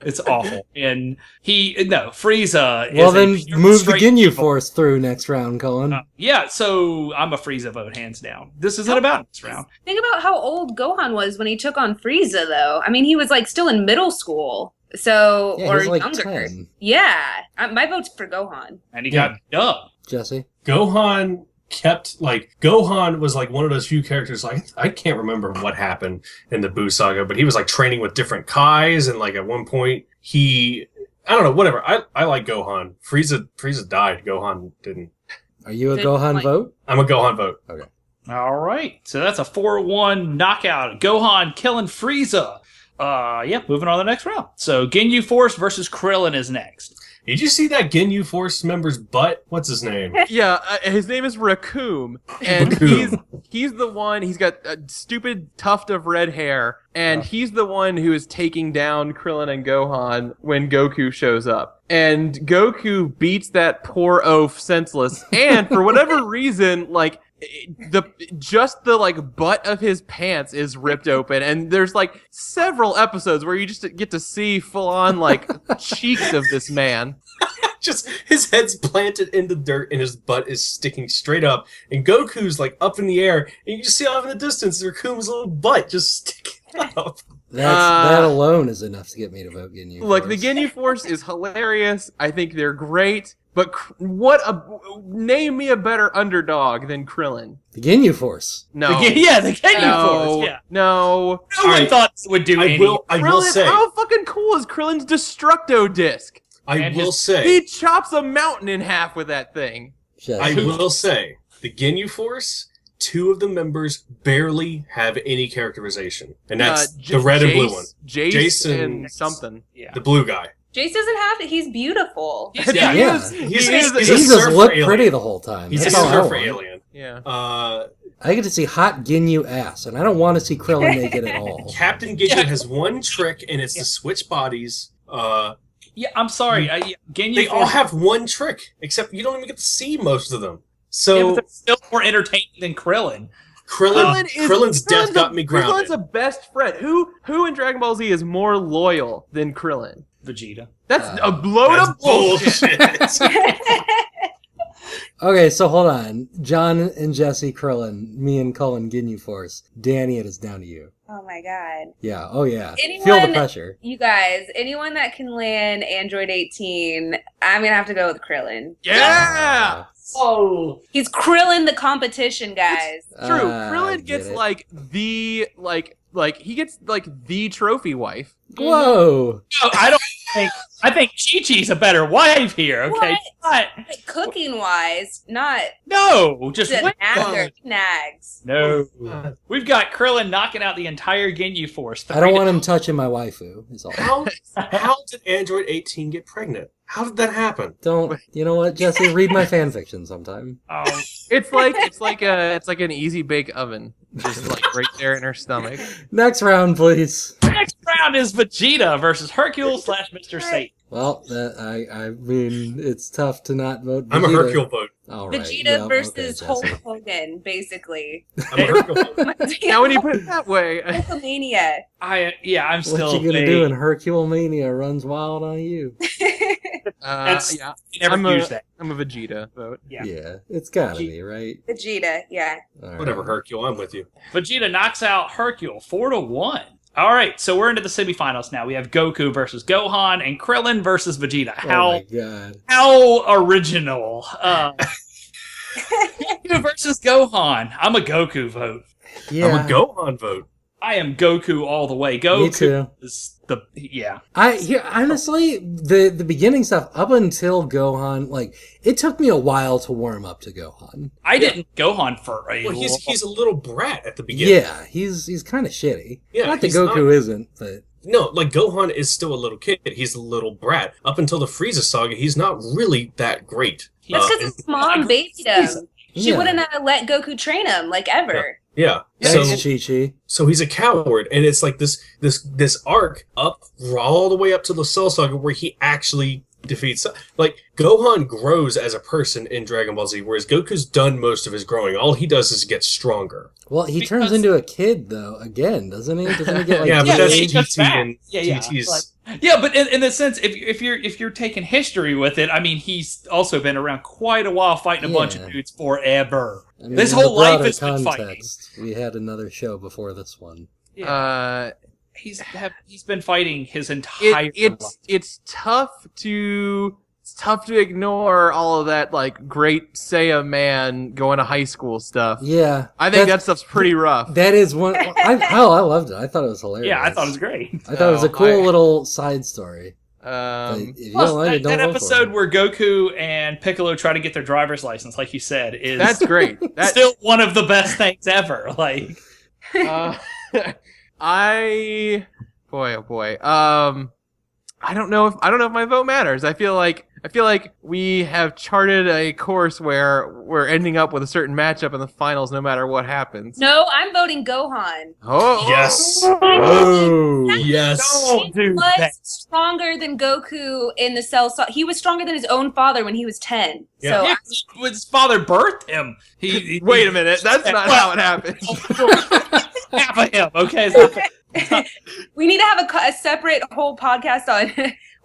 it's awful. And Frieza. Well, is then move the Ginyu evil. Force through next round, Colin. Yeah, so I'm a Frieza vote, hands down. This isn't about this round. Think about how old Gohan was when he took on Frieza, though. I mean, he was like still in middle school, so Yeah, or he was like younger. 10. Yeah, my vote's for Gohan. And he got dubbed. Jesse? Gohan was like one of those few characters, like I can't remember what happened in the Buu saga, but he was like training with different Kais, and like at one point I don't know, whatever. I like Gohan. Frieza died, Gohan didn't. Are you a Good Gohan point. vote? I'm a Gohan vote. Okay. All right, so that's a 4-1 knockout. Gohan killing Frieza. Moving on to the next round. So Ginyu Force versus Krillin is next. Did you see that Ginyu Force member's butt? What's his name? Yeah, his name is Raccoon, and he's the one. He's got a stupid tuft of red hair, and he's the one who is taking down Krillin and Gohan when Goku shows up. And Goku beats that poor oaf senseless, and for whatever reason, like the butt of his pants is ripped open, and there's like several episodes where you just get to see full on like cheeks of this man. Just his head's planted in the dirt and his butt is sticking straight up, and Goku's like up in the air, and you just see off in the distance Raccoon's little butt just sticking up. That alone is enough to get me to vote Ginyu Force. Look, the Ginyu Force is hilarious. I think they're great. But name me a better underdog than Krillin. The Ginyu Force. No. The Ginyu Force. Yeah. No. No one thought it would do anything. I will say. How fucking cool is Krillin's Destructo Disc? I will say. He chops a mountain in half with that thing. Jesse. I will say. The Ginyu Force, 2 of the members barely have any characterization. And that's the red and blue one. Jason and something. Yeah. The blue guy. Jace doesn't have to. He's beautiful. He's He a just surfer looked alien. pretty the whole time. He's That's a all I surfer want. alien. Yeah. I get to see hot Ginyu ass, and I don't want to see Krillin naked at all. Captain Ginyu has one trick, and it's to switch bodies. Yeah, I'm sorry. Ginyu They Force, all have one trick, except you don't even get to see most of them. yeah, So but they're still more entertaining than Krillin. Krillin's death got me grounded. Krillin's a best friend. Who in Dragon Ball Z is more loyal than Krillin? Vegeta. That's a load of bullshit. Okay, so hold on. John and Jesse Krillin, me and Cullen Ginyu Force. Danny, it is down to you. Oh my god. Yeah, oh yeah. Anyone, Feel the pressure. You guys, anyone that can land Android 18, I'm gonna have to go with Krillin. Yeah. Oh, He's Krillin the competition, guys. True. I Krillin get gets it. he gets the trophy wife. Whoa! no, I think Chi-Chi's a better wife here. Okay, Like, cooking wise, not no, just the wait. nagger nags. No, we've got Krillin knocking out the entire Ginyu Force. I don't want him touching my waifu. Is all. How did Android 18 get pregnant? How did that happen? Don't. You know what, Jesse? Read my fan fiction sometime. It's like an easy bake oven, just like right there in her stomach. Next round, please. Next round is Vegeta versus Hercule / Mr. Satan. Well, I mean, it's tough to not vote. I'm a Vegeta. Hercule vote. All right. Vegeta yeah, versus okay, Hulk Jesse. Hogan, basically. I'm a Hercule vote. Now, when you put it that way, Hulkamania. I'm What still. you gonna do when Hercule Mania runs wild on you? That's- yeah, You never I'm use that. I'm a Vegeta vote. Yeah. It's gotta be right. Vegeta, yeah. All right. Whatever, Hercule, I'm with you. Vegeta knocks out Hercule 4-1. All right, so we're into the semifinals now. We have Goku versus Gohan and Krillin versus Vegeta. Oh my god. How original! Goku versus Gohan. I'm a Goku vote. Yeah. I'm a Gohan vote. I am Goku all the way. Goku Me too. is the yeah. Honestly, the beginning stuff up until Gohan, like it took me a while to warm up to Gohan. I didn't Gohan for a Well, he's a little brat at the beginning. Yeah, he's kind of shitty. Yeah, not that he's Goku not- isn't, but No, like Gohan is still a little kid. He's a little brat. Up until the Frieza saga, he's not really that great. That's because his mom babied him. She Yeah. wouldn't have let Goku train him, like, ever. Yeah. thanks, Chi-Chi. So he's a coward, and it's like this arc up all the way up to the Cell Saga where he actually defeats. Like Gohan grows as a person in Dragon Ball Z, whereas Goku's done most of his growing. All he does is get stronger. Well, he turns into a kid though again, doesn't he? Doesn't he get like Yeah, but Yeah, that's he goes GT back. and Yeah. GT's. Yeah, but in the sense, if you're taking history with it, I mean, he's also been around quite a while, fighting a bunch of Yeah. dudes forever. I mean, This in the whole life broader has been fighting. We had another show before this one. Yeah. He's been fighting his entire life. It's tough to ignore all of that like great Saiya man going to high school stuff. Yeah, I think that stuff's pretty rough. That is one. I loved it. I thought it was hilarious. Yeah, I thought it was great. I thought it was a No, cool I- little side story. But if you Plus, don't like it, don't that vote for episode it. where Goku and Piccolo try to get their driver's license, like you said, is That's great. That's still one of the best things ever. Like, boy, oh boy. I don't know if my vote matters. I feel like we have charted a course where we're ending up with a certain matchup in the finals, no matter what happens. No, I'm voting Gohan. Oh Yes. Oh, Yes. don't do He was that. stronger than Goku in the Cell Saga. He was stronger than his own father when he was 10. Yeah. So Yeah, his father birthed him. He Wait a minute, that's not how it happened. half of him. Okay, so we need to have a separate whole podcast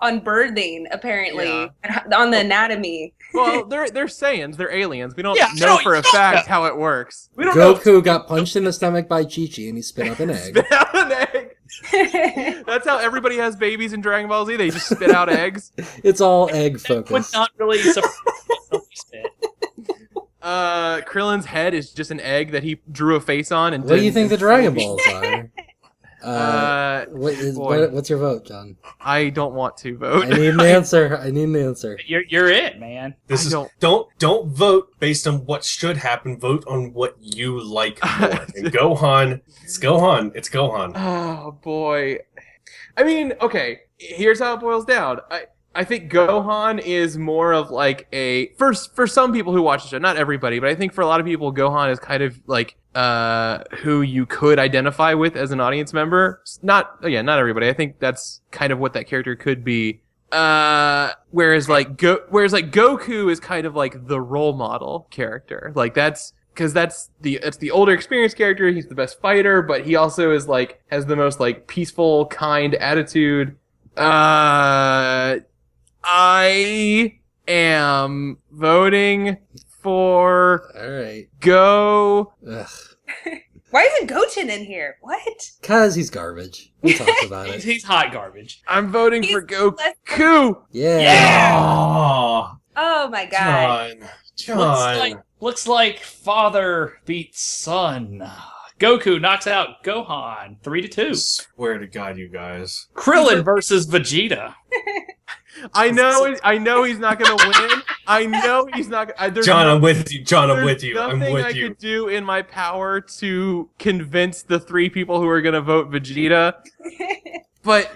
on birthing, apparently, on the anatomy. Well, they're Saiyans, they're aliens. We don't Yeah, know no, for a you don't fact know. how it works. we don't know. Goku got punched in the stomach by Chi-Chi and he spit up an egg. Spit out an egg. That's how everybody has babies in Dragon Ball Z. They just spit out eggs. It's all egg That would focused. not really surprise me. Krillin's head is just an egg that he drew a face on. And What do you didn't- think the Dragon Balls are? Boy. What's your vote, John? I don't want to vote. I need an answer. I need an answer. You're it, man. This I is don't- don't vote based on what should happen. Vote on what you like more. And Gohan, it's Gohan. It's Gohan. Oh boy. I mean, okay. Here's how it boils down. I think Gohan is more of like a for some people who watch the show, not everybody, but I think for a lot of people, Gohan is kind of like who you could identify with as an audience member. Not everybody. I think that's kind of what that character could be. Whereas Goku is kind of like the role model character. Like that's because it's the older experienced character. He's the best fighter, but he also is like has the most like peaceful, kind attitude. I am voting for All right. Go. Ugh. Why isn't Goten in here? What? Cause he's garbage. We talked about it. He's hot garbage. I'm voting He's for Goku. Oh, Oh my god. John. Looks like father beats son. Goku knocks out Gohan 3-2. Swear to God, you guys. Krillin versus Vegeta. I know he's not gonna win. I know he's not. John, I'm with you. John, I'm There's with you. I'm nothing with I you. could do in my power to convince the 3 people who are gonna vote Vegeta, but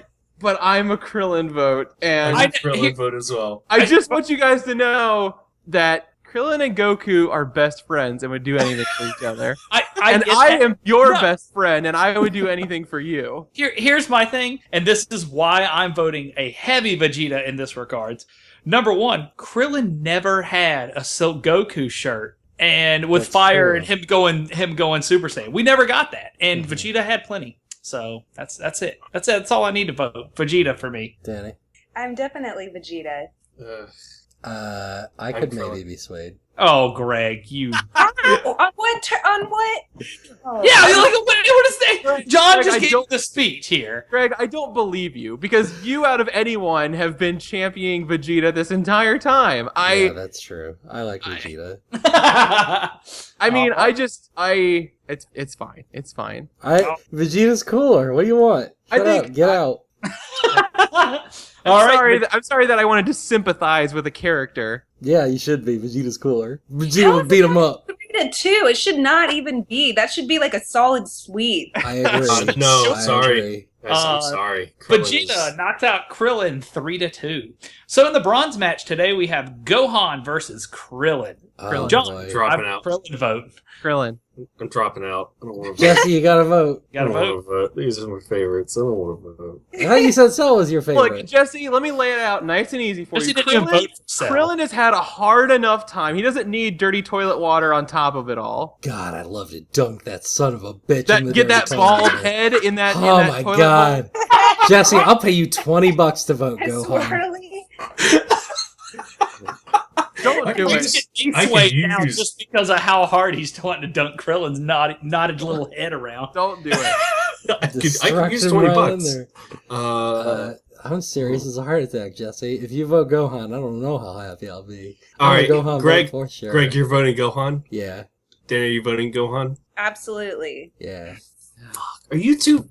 I'm a Krillin vote, and I'm a Krillin vote as well. I just want you guys to know that Krillin and Goku are best friends and would do anything for each other. I am your No. best friend, and I would do anything for you. Here's my thing, and this is why I'm voting a heavy Vegeta in this regards. Number one, Krillin never had a Silk Goku shirt, and with That's fire true. and him going Super Saiyan, we never got that. And Vegeta had plenty, so that's it. That's all I need to vote. Vegeta for me. Danny. I'm definitely Vegeta. I could I'm maybe be swayed. Oh, Greg, you. Ow! On what? On what? Oh. Yeah, you're like, what is that? John Greg, just I gave don't- the speech here. Greg, I don't believe you because you, out of anyone, have been championing Vegeta this entire time. Yeah, that's true. I like Vegeta. I mean, it's fine. It's fine. Vegeta's cooler. What do you want? I Shut think- up. Get out. All right, I'm sorry that I wanted to sympathize with a character. Yeah, you should be. Vegeta's cooler. Vegeta would beat him up. Vegeta too. It should not even be. That should be like a solid sweep. I agree. No, I sorry. agree. Yes, I'm sorry. Krillin Vegeta is- knocks out Krillin 3-2. So in the bronze match today, we have Gohan versus Krillin. Oh, John, boy. Dropping I'm out. Krillin vote. Krillin. I'm dropping out. I don't want to vote. Jesse, you gotta vote. You gotta I don't vote. wanna vote. These are my favorites. I don't want to vote. I thought you said Cell was your favorite. Look, Jesse, let me lay it out nice and easy for Jesse you. didn't even vote for Cell. Krillin has had a hard enough time. He doesn't need dirty toilet water on top of it all. God, I'd love to dunk that son of a bitch in the Get that dirty bald toilet. head in that. Oh in that my toilet god. Jesse, I'll pay you $20 to vote I Gohan. swirly. bowl. Don't do I it. just- He's I could way down use- just because of how hard he's wanting to dunk Krillin's knotted little head around. Don't do it. I could use Destruction 20 right in bucks. there. Uh, I'm serious. It's a heart attack, Jesse. If you vote Gohan, I don't know how happy I'll be. all I'm a right, Gohan Greg. vote for sure. Greg, you're voting Gohan. Yeah, Danny, are you voting Gohan? Absolutely. yeah. Are you two?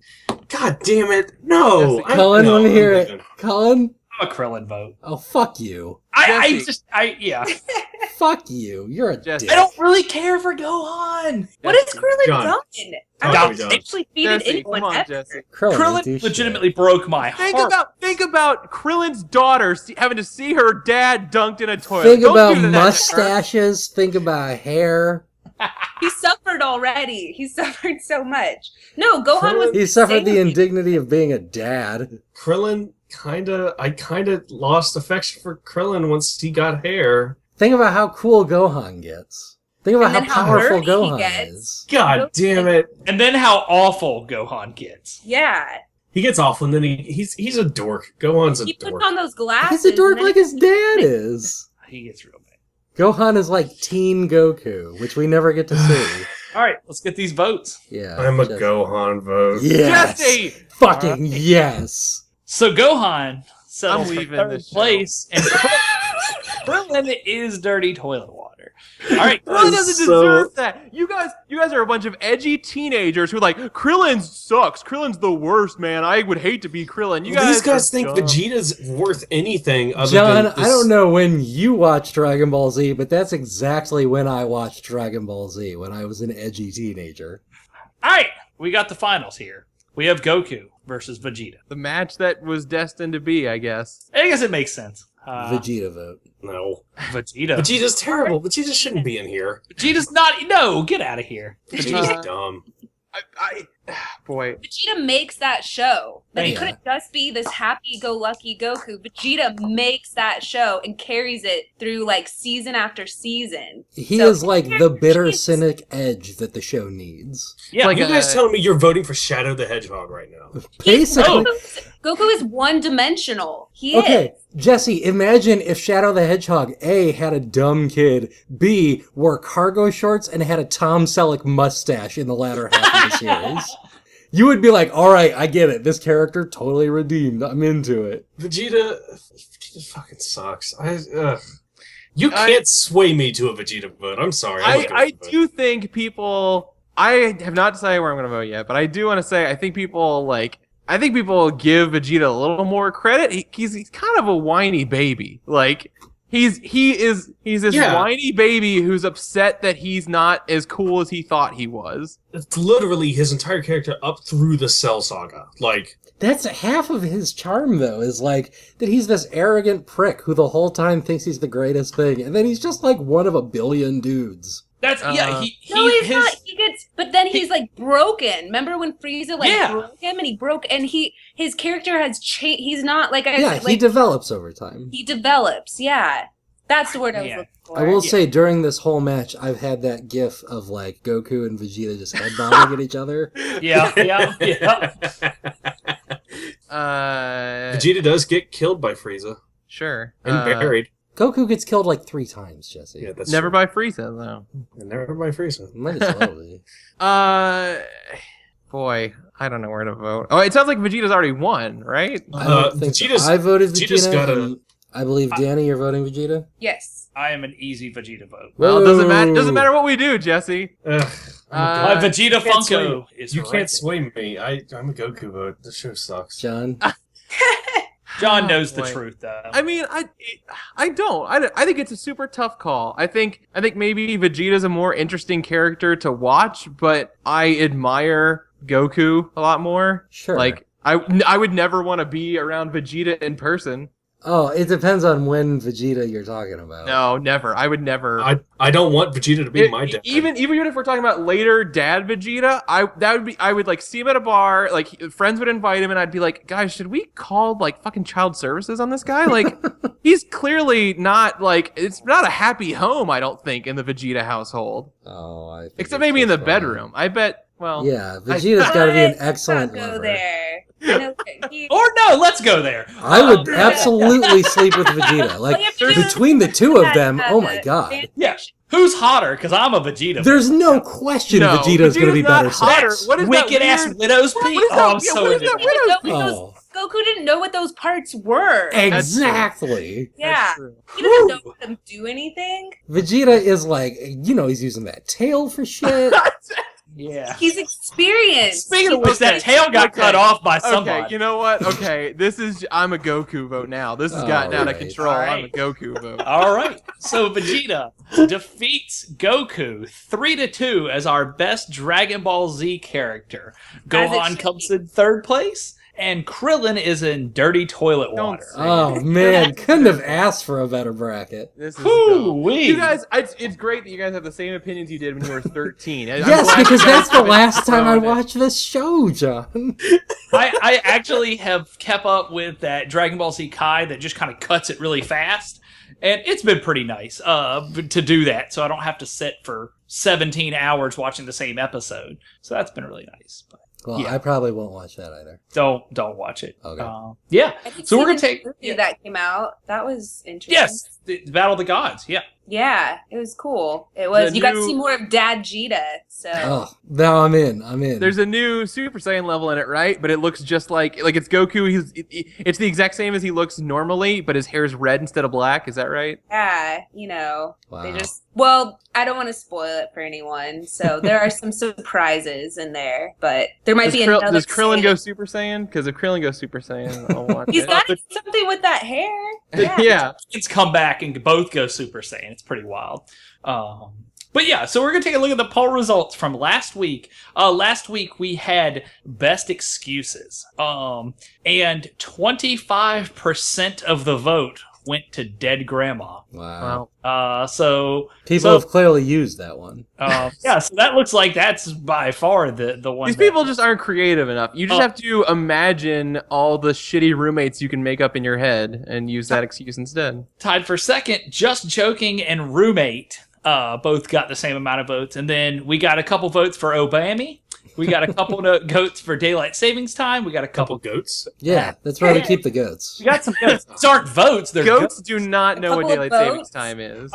God damn it! No. Yes, Cullen, no, let me I'm hear leaving. it. Cullen? I'm a Krillin vote. Oh, fuck you. Yeah. Fuck you. You're a Jesse. dick. I don't really care for Gohan. What has Krillin John. done? I John, don't John. actually defeated Jesse, anyone come on, ever. Jesse. Krillin, do Krillin shit. legitimately broke my heart. Think about Krillin's daughter having to see her dad dunked in a toilet. Think Don't about do that to her. mustaches. Think about hair. He suffered already. He suffered so much. No, Gohan was. He suffered the insane. indignity of being a dad. Krillin I kind of lost affection for Krillin once he got hair. Think about how cool Gohan gets. Think about And how then how powerful dirty he Gohan gets. is. God damn it! And then how awful Gohan gets. Yeah. He gets awful, and then he's a dork. Gohan's a He dork. puts on those glasses. He's a dork and then like his dad is. He gets real bad. Gohan is like teen Goku, which we never get to see. All right, let's get these votes. Yeah. I'm a just- Gohan vote. Yes. Jesse! Fucking yes. So Gohan settles I'm for leaving third this show. place, and Krillin is dirty toilet water. All right, Krillin doesn't So- deserve that. You guys are a bunch of edgy teenagers who are like, Krillin sucks. Krillin's the worst, man. I would hate to be Krillin. You guys These guys are think dumb. Vegeta's worth anything other John, than I don't know when you watched Dragon Ball Z, but that's exactly when I watched Dragon Ball Z, when I was an edgy teenager. all right, we got the finals here. We have Goku versus Vegeta. The match that was destined to be, I guess. I guess it makes sense. Vegeta vote. No. Vegeta. Vegeta's terrible. Vegeta shouldn't be in here. Vegeta's not. No, get out of here. Vegeta's dumb. Boy. Vegeta makes that show. Like, it Yeah. couldn't just be this happy-go-lucky Goku. Vegeta makes that show and carries it through like season after season. He So- is like the bitter, cynic edge that the show needs. Yeah, Like You a- guys telling me you're voting for Shadow the Hedgehog right now? Basically, No. Goku is one-dimensional. He Okay, is. Jesse, imagine if Shadow the Hedgehog, A, had a dumb kid, B, wore cargo shorts, and had a Tom Selleck mustache in the latter half of the series. You would be like, all right, I get it. This character totally redeemed. I'm into it. Vegeta fucking sucks. You can't sway me to a Vegeta vote. I'm sorry. I do think people. I have not decided where I'm going to vote yet, but I do want to say I think people give Vegeta a little more credit. He's kind of a whiny baby. Like he's this whiny baby who's upset that he's not as cool as he thought he was. It's literally his entire character up through the Cell Saga. Like, That's half of his charm, though, is like that he's this arrogant prick who the whole time thinks he's the greatest thing, and then he's just like one of a billion dudes. That's No, he's not. But then he's like broken. Remember when Frieza broke him, and he broke, and his character has changed. He's not like he develops over time. He develops. Yeah, that's the word I was looking for. I will say during this whole match, I've had that gif of like Goku and Vegeta just headbanging at each other. Yeah. Vegeta does get killed by Frieza Sure. and buried. Goku gets killed like 3 times, Jesse. Yeah, that's Never true. by Frieza though. And never by Frieza. Might as well be. Boy, I don't know where to vote. Oh, it sounds like Vegeta's already won, right? I don't think so. Vegeta's- I voted Vegeta's Vegeta. gotta- And I believe Danny, you're voting Vegeta. Yes. I am an easy Vegeta vote. Well, it Whoa. doesn't matter what we do, Jesse. Ugh, My Vegeta can't Funko is you right can't sway me. I'm a Goku vote. The show sucks. John. John Oh, knows the boy. truth, though. I mean, I don't. I think it's a super tough call. I think maybe Vegeta's a more interesting character to watch, but I admire Goku a lot more. Sure. Like I would never want to be around Vegeta in person. Oh, it depends on when Vegeta you're talking about. No, never. I would never. I don't want Vegeta to be my dad. Even if we're talking about later dad Vegeta, I would like see him at a bar, like friends would invite him, and I'd be like, guys, should we call like fucking child services on this guy? Like, he's clearly not like it's not a happy home. I don't think in the Vegeta household, Oh, I think except it's maybe in the just fine. bedroom. I bet. Well, Yeah, Vegeta's got to be an Let's excellent not go lover. there. I know that he- Or no, let's go there. I would absolutely sleep with Vegeta. Like, All you have to do is between the two of that, them, oh my god. Yeah. Who's hotter? Because I'm a Vegeta. There's no question No, Vegeta's going to be not better hotter. sex. What is that Wicked ass weird- widow's What peak. is that- Oh, I'm yeah, so what is into that it. widow's He didn't know Oh, Goku didn't know what those parts were. exactly. Yeah. That's true. He doesn't know what them do anything. Vegeta is like, he's using that tail for shit. Yeah. He's experienced. Speaking of which, Okay, that tail got cut off by somebody. Okay, you know what? Okay, I'm a Goku vote now. This has gotten out of Alright. control. I'm a Alright. Goku vote. All right. So Vegeta defeats Goku 3-2 as our best Dragon Ball Z character. As it Gohan should comes be. in third place, and Krillin is in dirty toilet Don't water. say Oh man, couldn't have asked for a better bracket. This is dumb. Hoo-wee. You guys, it's great that you guys have the same opinions you did when you were 13. I'm Yes, glad because you guys that's the haven't last time I thrown it. watched this show, John. I actually have kept up with that Dragon Ball Z Kai that just kind of cuts it really fast. And it's been pretty nice to do that, so I don't have to sit for 17 hours watching the same episode. So that's been really nice. But Well, Yeah. I probably won't watch that either. don't watch it. Okay. Yeah. I did So see we're gonna the take- movie that came out. That was interesting. Yes, the Battle of the Gods. Yeah. Yeah, it was cool. It was. The You got to new- see more of Dad Jita. So Oh, now I'm in. There's a new Super Saiyan level in it, right? But it looks just like it's Goku. It's the exact same as he looks normally, but his hair's red instead of black. Is that right? yeah, Wow. they just. Well, I don't want to spoil it for anyone. So there are some surprises in there, but there might be another. Does Krillin scene. go Super Saiyan? Because if Krillin goes Super Saiyan, I'll watch He's it. got something with that hair. Yeah. Yeah. It's come back and both go Super Saiyan. It's pretty wild. But yeah, so we're going to take a look at the poll results from last week. Last week we had best excuses. And 25% of the vote went to dead grandma. Wow. Wow. So People have clearly used that one. yeah, so that looks like that's by far the one. These that- people just aren't creative enough. You just have to imagine all the shitty roommates you can make up in your head and use that excuse instead. tied for second. Just Joking and Roommate both got the same amount of votes, and then we got a couple votes for Obami We got a couple goats for daylight savings time. We got a Couple couple. goats. Yeah, that's why we keep the goats. We got some goats. These aren't votes. They're Goats do not know what couple of daylight savings votes. time is.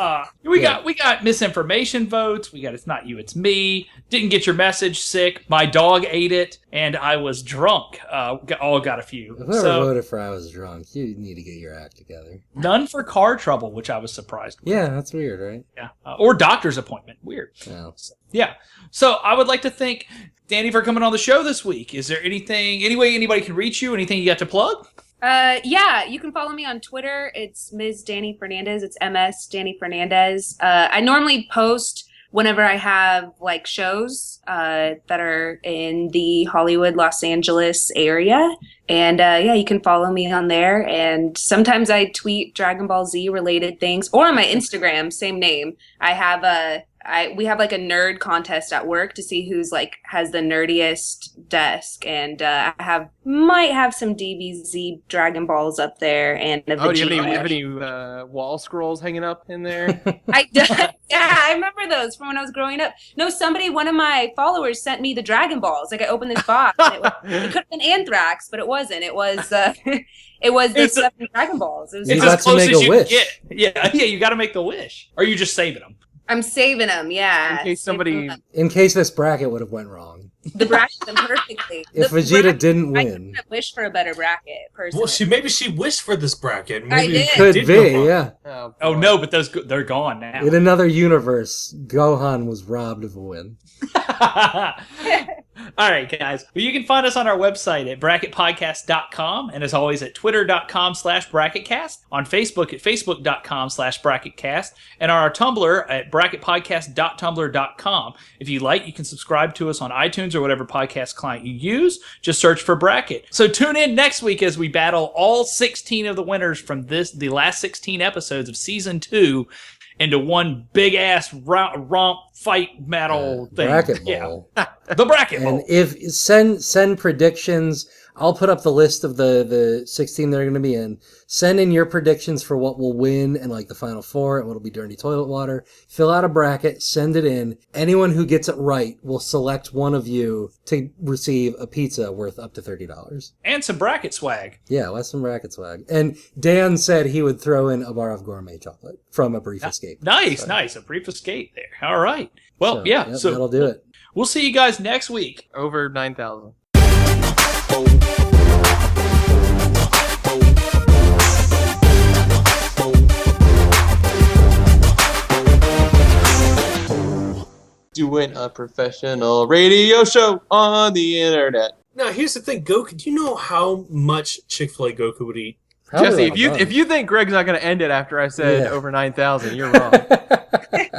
We got misinformation votes. We got it's not you, it's me. Didn't get your message. Sick. My dog ate it, and I was drunk. All got a few. Whoever So voted for I was drunk, you need to get your act together. none for car trouble, which I was surprised. Yeah, that's weird, right? Yeah. Or doctor's appointment. Weird. No. Yeah. So I would like to thank Danny for coming on the show this week. Is there any way anybody can reach you? Anything you got to plug? Yeah, you can follow me on Twitter. It's Ms. Danny Fernandez. It's MS Danny Fernandez. I normally post whenever I have like shows that are in the Hollywood, Los Angeles area. And yeah, you can follow me on there. And sometimes I tweet Dragon Ball Z related things, or on my Instagram, same name. I have we have like a nerd contest at work to see who's like has the nerdiest desk, and I might have some DBZ Dragon Balls up there, and a Oh, do you Vegeta. have any wall scrolls hanging up in there? Yeah, I remember those from when I was growing up. No, one of my followers sent me the Dragon Balls. Like I opened this box, and it could have been Anthrax, but it wasn't. It was it was the 7 Dragon Balls. It was You It's got as to close make as a you wish. can get. Yeah, you got to make the wish. Or are you just saving them? I'm saving them, yeah. In case somebody- In case this bracket would have went wrong. the bracket them perfectly. If The Vegeta bracket- didn't I win. couldn't wish for a better bracket, personally. Well, maybe she wished for this bracket. Maybe did. it Could did be, go wrong. yeah. Oh boy. no, but they're gone now. In another universe, Gohan was robbed of a win. All right, guys. Well, you can find us on our website at bracketpodcast.com, and as always at twitter.com/bracketcast, on Facebook at facebook.com/bracketcast, and on our Tumblr at bracketpodcast.tumblr.com. If you like, you can subscribe to us on iTunes or whatever podcast client you use. Just search for Bracket. So tune in next week as we battle all 16 of the winners from the last 16 episodes of Season 2 into one big-ass romp fight battle thing. Bracket Yeah. Bowl. The Bracket And Bowl. if send predictions, I'll put up the list of the 16 that are going to be in. Send in your predictions for what will win and like the final 4 and what'll be dirty toilet water. Fill out a bracket, send it in. Anyone who gets it right will select one of you to receive a pizza worth up to $30. And some bracket swag. Yeah, less some bracket swag. And Dan said he would throw in a bar of gourmet chocolate from A Brief Escape. Nice, So- nice. A brief escape there. All right. Well, So, yeah. yep, So that'll do it. we'll see you guys next week. Over 9,000. Doing a professional radio show on the internet. Now, here's the thing, Goku. Do you know how much Chick-fil-A Goku would eat? Probably Jesse, like if a you think Greg's not going to end it after I said Yeah. over 9,000, you're wrong. bunch.